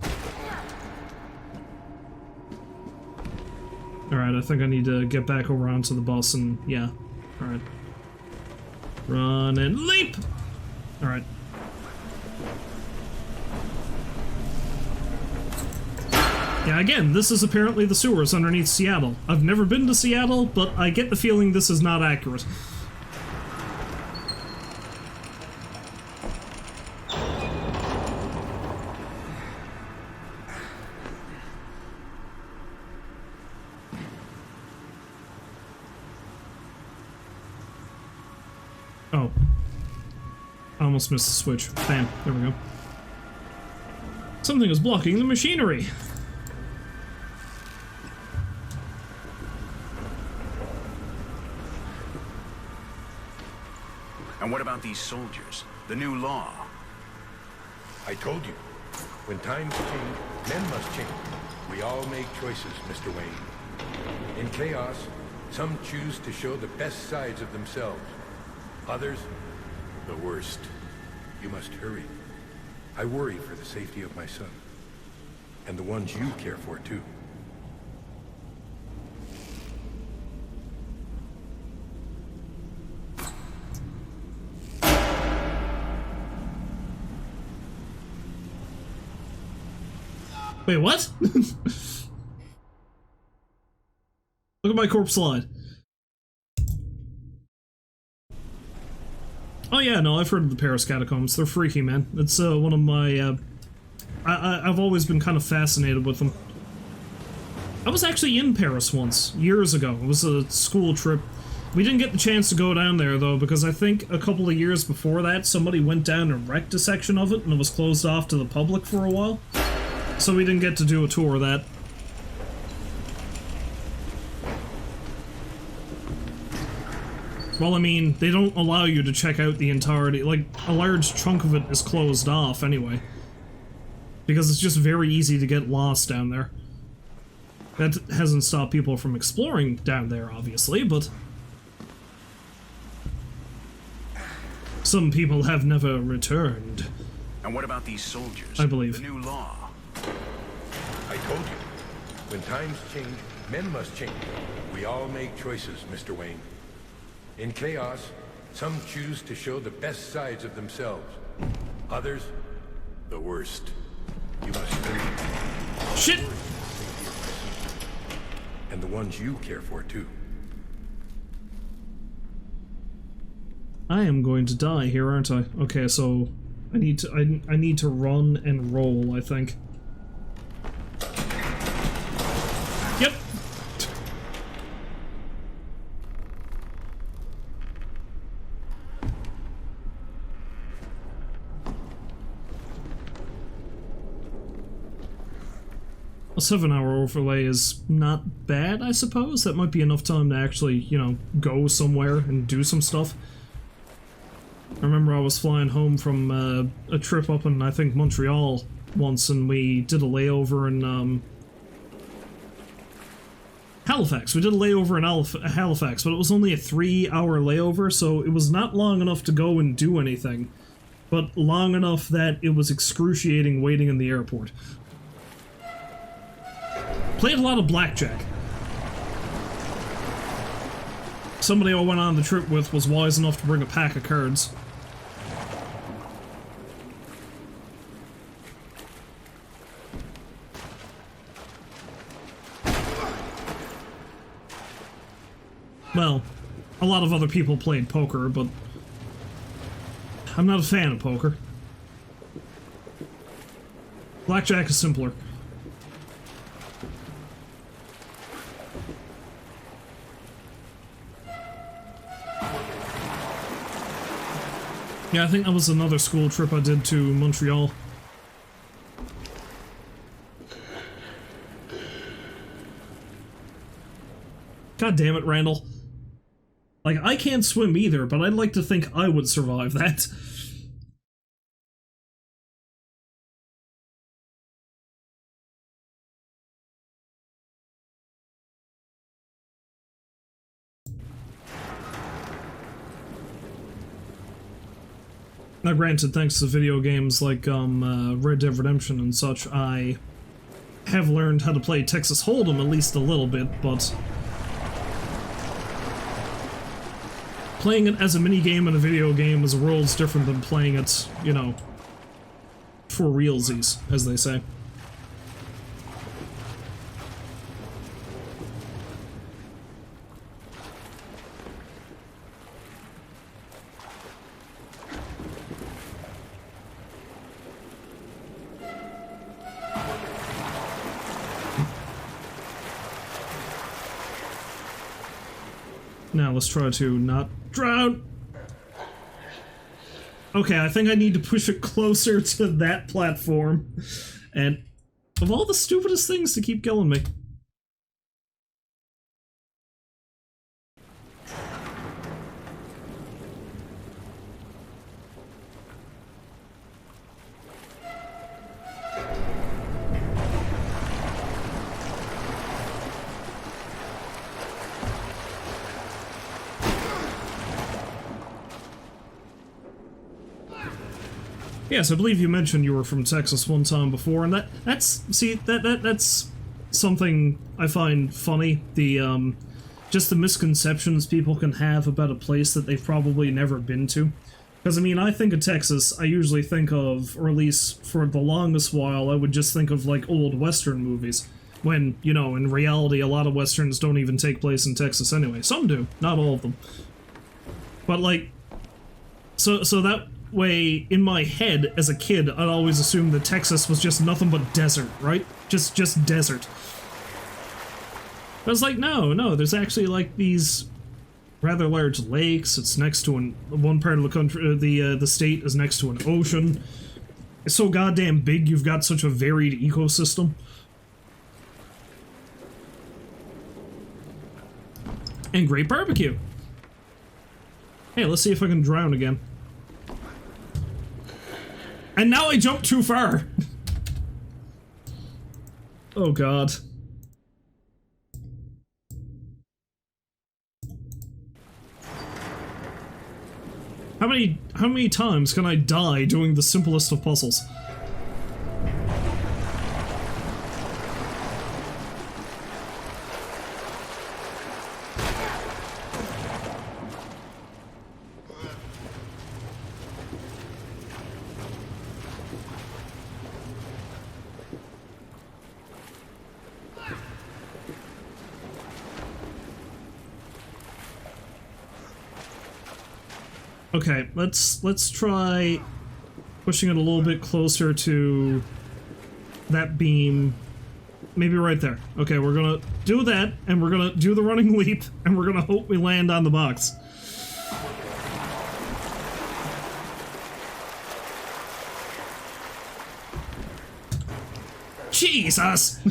Alright, I think I need to get back over onto the bus and... yeah. Alright. Run and leap! Alright. Yeah, again, this is apparently the sewers underneath Seattle. I've never been to Seattle, but I get the feeling this is not accurate. Oh. I almost missed the switch. Bam, there we go. Something is blocking the machinery. And what about these soldiers? The new law? I told you. When times change, men must change. We all make choices, Mr. Wayne. In chaos, some choose to show the best sides of themselves. Others, the worst. You must hurry. I worry for the safety of my son. And the ones you care for, too. Wait, what? Look at my corpse slide. Oh yeah, no, I've heard of the Paris catacombs. They're freaky, man. It's one of my, I've always been kind of fascinated with them. I was actually in Paris once, years ago. It was a school trip. We didn't get the chance to go down there, though, because I think a couple of years before that, somebody went down and wrecked a section of it, and it was closed off to the public for a while. So we didn't get to do a tour of that. Well, I mean, they don't allow you to check out the entirety. Like, a large chunk of it is closed off anyway. Because it's just very easy to get lost down there. That hasn't stopped people from exploring down there, obviously, but... some people have never returned. And what about these soldiers? I believe. The new law? I told you. When times change, men must change. We all make choices, Mr. Wayne. In chaos, some choose to show the best sides of themselves. Others, the worst. You must hurry. Shit! And the ones you care for, too. I am going to die here, aren't I? Okay, so I need to run and roll, I think. Yep. A 7-hour overlay is not bad, I suppose. That might be enough time to actually, you know, go somewhere and do some stuff. I remember I was flying home from a trip up in, I think, Montreal once, and we did a layover in Halifax. We did a layover in Halifax, but it was only a 3-hour layover, so it was not long enough to go and do anything, but long enough that it was excruciating waiting in the airport. Played a lot of blackjack. Somebody I went on the trip with was wise enough to bring a pack of cards. Well, a lot of other people played poker, but I'm not a fan of poker. Blackjack is simpler. Yeah, I think that was another school trip I did to Montreal. God damn it, Randall. Like, I can't swim either, but I'd like to think I would survive that. Now granted, thanks to video games like Red Dead Redemption and such, I have learned how to play Texas Hold'em at least a little bit, but playing it as a minigame in a video game is worlds different than playing it, you know, for realsies, as they say. Now let's try to not drown. Okay, I think I need to push it closer to that platform. And of all the stupidest things to keep killing me. Yes, I believe you mentioned you were from Texas one time before, and that's something I find funny. The just the misconceptions people can have about a place that they've probably never been to. Because I mean, I think of Texas, I usually think of, or at least for the longest while, I would just think of like old Western movies. When, you know, in reality, a lot of Westerns don't even take place in Texas anyway. Some do, not all of them. But like, so that way, in my head, as a kid, I'd always assumed that Texas was just nothing but desert, right? Just desert. But I was like, no, there's actually, like, these rather large lakes. It's next to one part of the country, the state is next to an ocean. It's so goddamn big, you've got such a varied ecosystem. And great barbecue. Hey, let's see if I can drown again. And now I jumped too far! Oh god. How many times can I die doing the simplest of puzzles? Okay, let's try pushing it a little bit closer to that beam. Maybe right there. Okay, we're gonna do that, and we're gonna do the running leap, and we're gonna hope we land on the box. Jesus!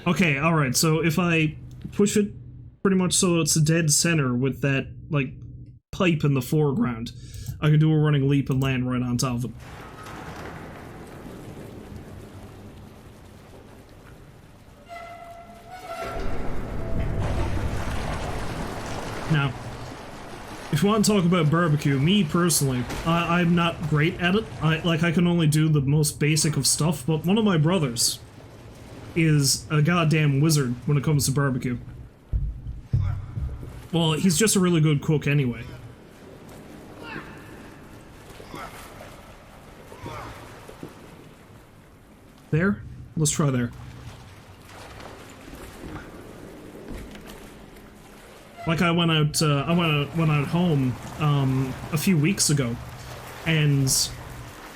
Okay, alright, so if I push it pretty much so it's a dead center with that, like, pipe in the foreground, I can do a running leap and land right on top of it. Now, if you want to talk about barbecue, me personally, I'm not great at it. I can only do the most basic of stuff, but one of my brothers is a goddamn wizard when it comes to barbecue. Well, he's just a really good cook anyway. There? Let's try there. Like I went out home a few weeks ago, and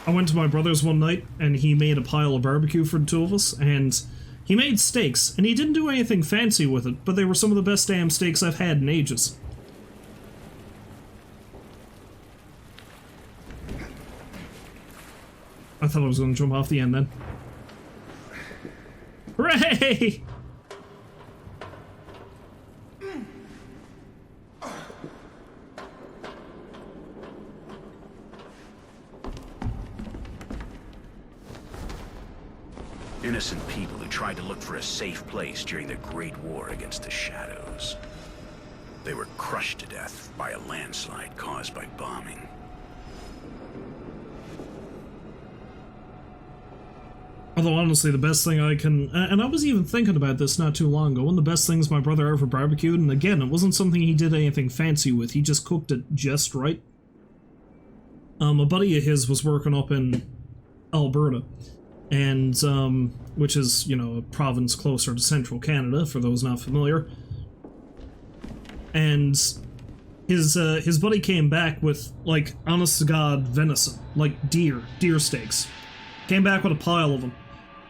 I went to my brother's one night, and he made a pile of barbecue for the two of us, and he made steaks, and he didn't do anything fancy with it, but they were some of the best damn steaks I've had in ages. I thought I was going to jump off the end then. Hooray! Innocent people who tried to look for a safe place during the Great War against the Shadows. They were crushed to death by a landslide caused by bombing. Although, honestly, the best thing I can... And I was even thinking about this not too long ago. One of the best things my brother ever barbecued, and again, it wasn't something he did anything fancy with. He just cooked it just right. A buddy of his was working up in Alberta, and, which is, you know, a province closer to central Canada, for those not familiar. And his buddy came back with, like, honest-to-God venison, like deer steaks. Came back with a pile of them.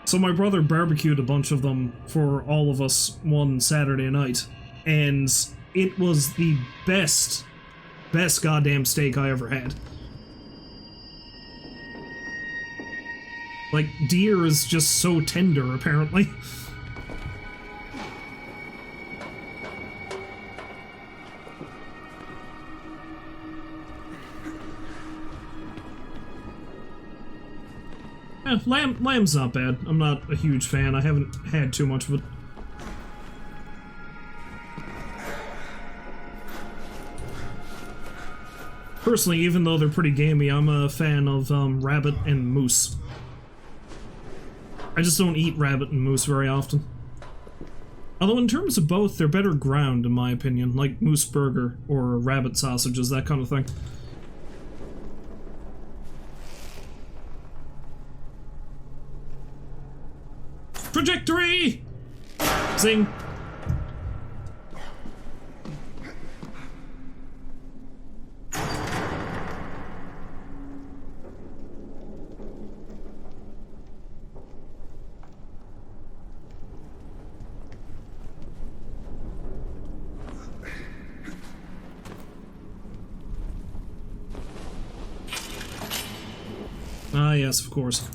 So my brother barbecued a bunch of them for all of us one Saturday night, and it was the best goddamn steak I ever had. Like, deer is just so tender, apparently. Lamb's not bad. I'm not a huge fan. I haven't had too much of it. Personally, even though they're pretty gamey, I'm a fan of rabbit and moose. I just don't eat rabbit and moose very often. Although in terms of both, they're better ground, in my opinion, like moose burger or rabbit sausages, that kind of thing. Trajectory! Zing! Ah, yes, of course.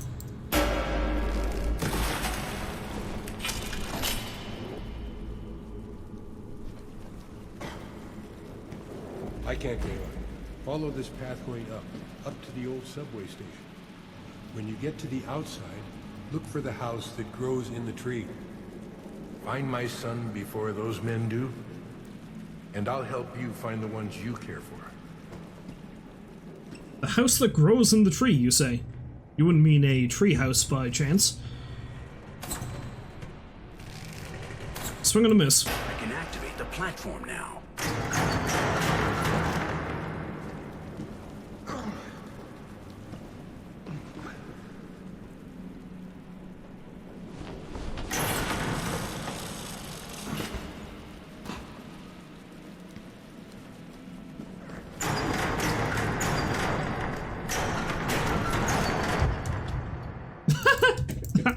I can't go on. Follow this path going up to the old subway station. When you get to the outside, look for the house that grows in the tree. Find my son before those men do, and I'll help you find the ones you care for. A house that grows in the tree, you say? You wouldn't mean a tree house by chance? Swing and a miss. I can activate the platform now.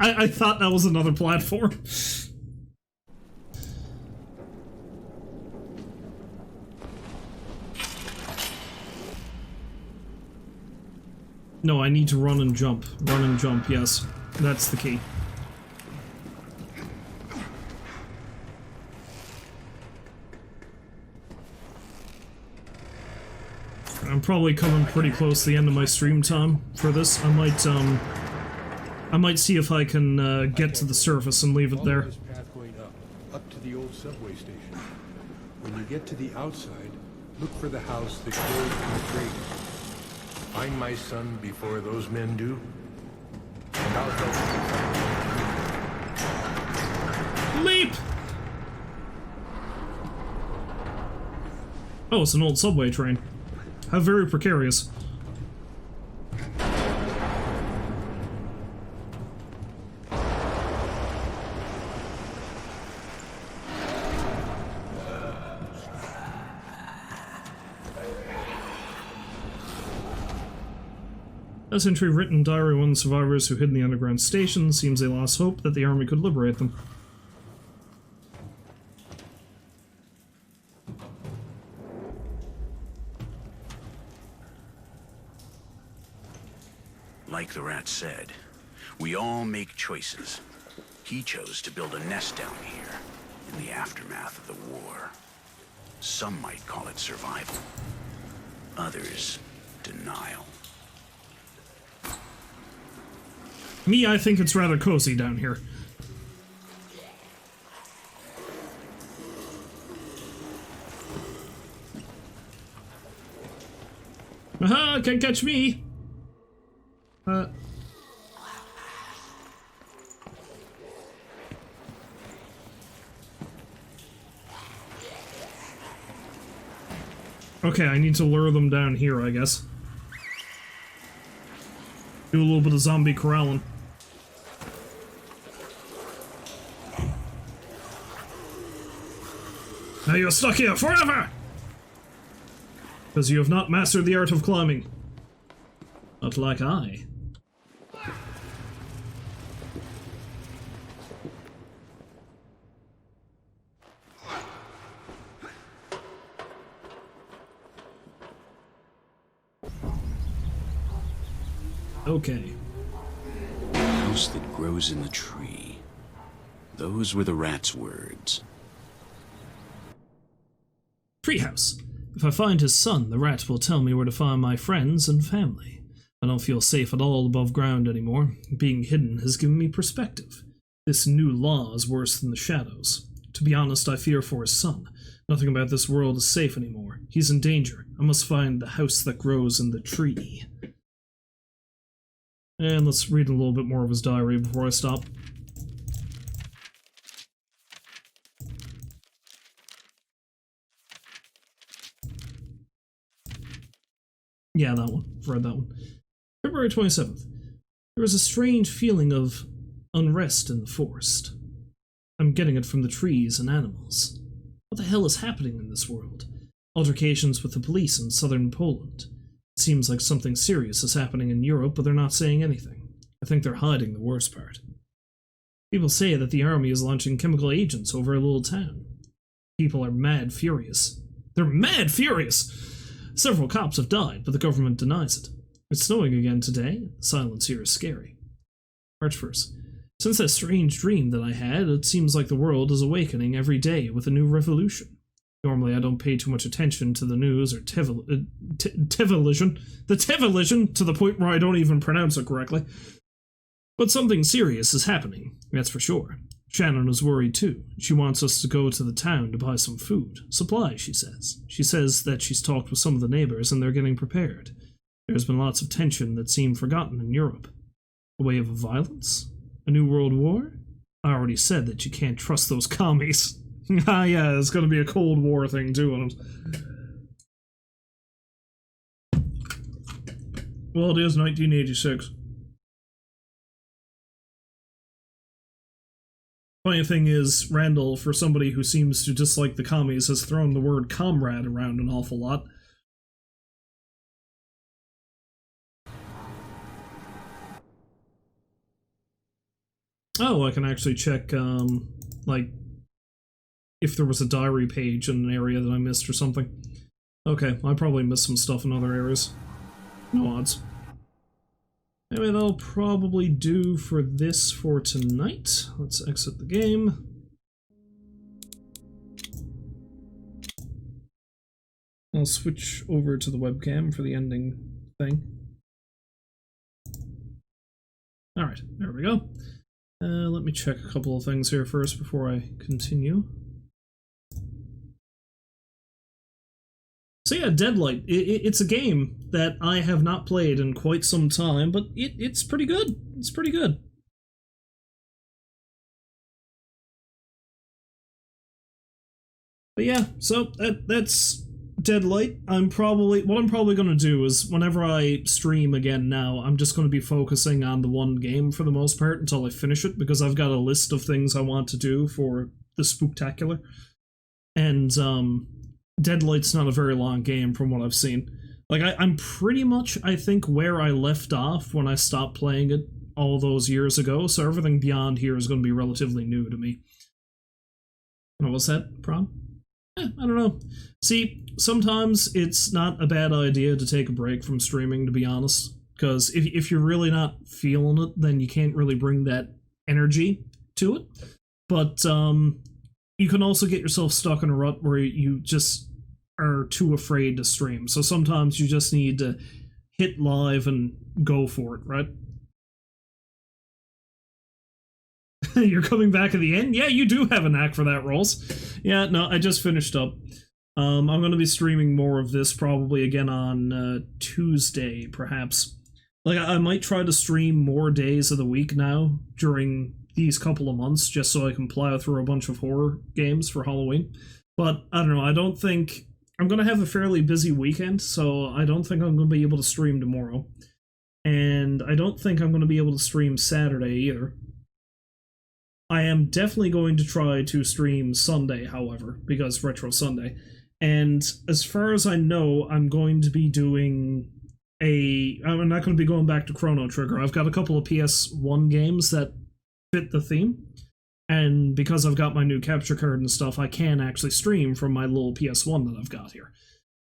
I thought that was another platform. No, I need to run and jump. Run and jump, yes. That's the key. I'm probably coming pretty close to the end of my stream time for this. I might see if I can get to the surface and leave it there. Follow this path going up to the old subway station. When you get to the outside, look for the house that grows in the tree. Find my son before those men do, and I'll help you. Leap! Oh, it's an old subway train. How very precarious. This entry written in diary of one of the survivors who hid in the underground station. Seems they lost hope that the army could liberate them. Like the rat said, we all make choices. He chose to build a nest down here in the aftermath of the war. Some might call it survival. Others, denial. Me, I think it's rather cozy down here. Aha, can't catch me! Okay, I need to lure them down here, I guess. Do a little bit of zombie corralling. Now you're stuck here forever! Because you have not mastered the art of climbing. Not like I. Okay. House that grows in the tree. Those were the rat's words. Treehouse. If I find his son, the rat will tell me where to find my friends and family. I don't feel safe at all above ground anymore. Being hidden has given me perspective. This new law is worse than the shadows. To be honest, I fear for his son. Nothing about this world is safe anymore. He's in danger. I must find the house that grows in the tree. And let's read a little bit more of his diary before I stop. Yeah, that one. I've read that one. February 27th. There is a strange feeling of unrest in the forest. I'm getting it from the trees and animals. What the hell is happening in this world? Altercations with the police in southern Poland. It seems like something serious is happening in Europe, but they're not saying anything. I think they're hiding the worst part. People say that the army is launching chemical agents over a little town. People are mad furious. They're mad furious! Several cops have died, but the government denies it. It's snowing again today. The silence here is scary. March 1st. Since that strange dream that I had, it seems like the world is awakening every day with a new revolution. Normally I don't pay too much attention to the news or television, to the point where I don't even pronounce it correctly. But something serious is happening, that's for sure. Shannon is worried too. She wants us to go to the town to buy some food. Supplies, she says. She says that she's talked with some of the neighbors and they're getting prepared. There's been lots of tension that seemed forgotten in Europe. A wave of violence? A new world war? I already said that you can't trust those commies. Ah, yeah, it's gonna be a Cold War thing too. Well, it is 1986. Funny thing is, Randall, for somebody who seems to dislike the commies, has thrown the word comrade around an awful lot. Oh, I can actually check, like, if there was a diary page in an area that I missed or something. Okay, I probably missed some stuff in other areas. No odds. Anyway, that'll probably do for this for tonight. Let's exit the game. I'll switch over to the webcam for the ending thing. Alright, there we go. Let me check a couple of things here first before I continue. So yeah, Deadlight. It's a game that I have not played in quite some time, but it's pretty good. It's pretty good. But yeah, so that's Deadlight. What I'm probably going to do is, whenever I stream again now, I'm just going to be focusing on the one game for the most part until I finish it, because I've got a list of things I want to do for the Spooktacular. And, Deadlight's not a very long game from what I've seen. Like, I'm pretty much, I think, where I left off when I stopped playing it all those years ago, so everything beyond here is going to be relatively new to me. What was that, Prom? I don't know. See, sometimes it's not a bad idea to take a break from streaming, to be honest, because if you're really not feeling it, then you can't really bring that energy to it. But you can also get yourself stuck in a rut where you just are too afraid to stream. So sometimes you just need to hit live and go for it, right? You're coming back at the end? Yeah, you do have a knack for that, Rolls. Yeah, no, I just finished up. I'm going to be streaming more of this probably again on Tuesday, perhaps. Like, I might try to stream more days of the week now during these couple of months, just so I can plow through a bunch of horror games for Halloween. But, I don't know, I don't think... I'm going to have a fairly busy weekend, so I don't think I'm going to be able to stream tomorrow. And I don't think I'm going to be able to stream Saturday either. I am definitely going to try to stream Sunday, however, because Retro Sunday. And as far as I know, I'm going to be doing I'm not going to be going back to Chrono Trigger. I've got a couple of PS1 games that fit the theme. And because I've got my new capture card and stuff, I can actually stream from my little PS1 that I've got here.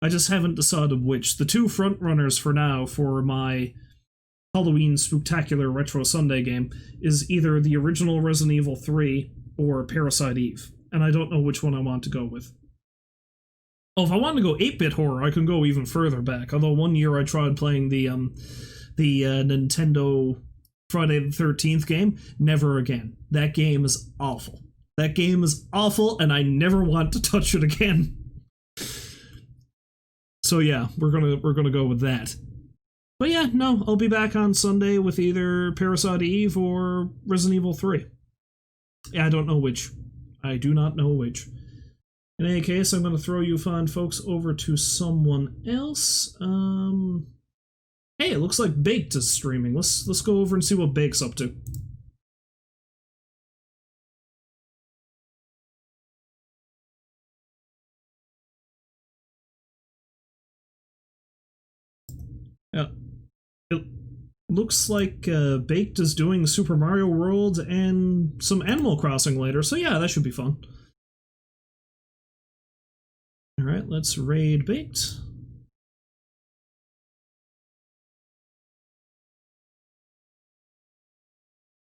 I just haven't decided which. The two frontrunners for now for my Halloween Spooktacular Retro Sunday game is either the original Resident Evil 3 or Parasite Eve. And I don't know which one I want to go with. Oh, if I want to go 8-bit horror, I can go even further back. Although one year I tried playing the Nintendo Friday the 13th game. Never again. That game is awful. That game is awful, and I never want to touch it again. So yeah, we're gonna go with that. But yeah, no, I'll be back on Sunday with either Parasite Eve or Resident Evil 3. Yeah, I don't know which. I do not know which. In any case, I'm going to throw you fine folks over to someone else. Hey, it looks like Baked is streaming. Let's go over and see what Baked's up to. Yeah. It looks like Baked is doing Super Mario World and some Animal Crossing later, so yeah, that should be fun. Alright, let's raid Baked.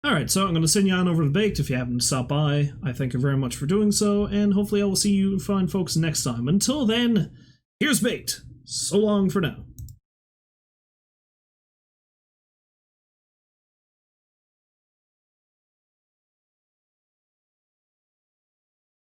Alright, so I'm going to send you on over to Baked if you happen to stop by. I thank you very much for doing so, and hopefully I will see you fine folks next time. Until then, here's Baked. So long for now.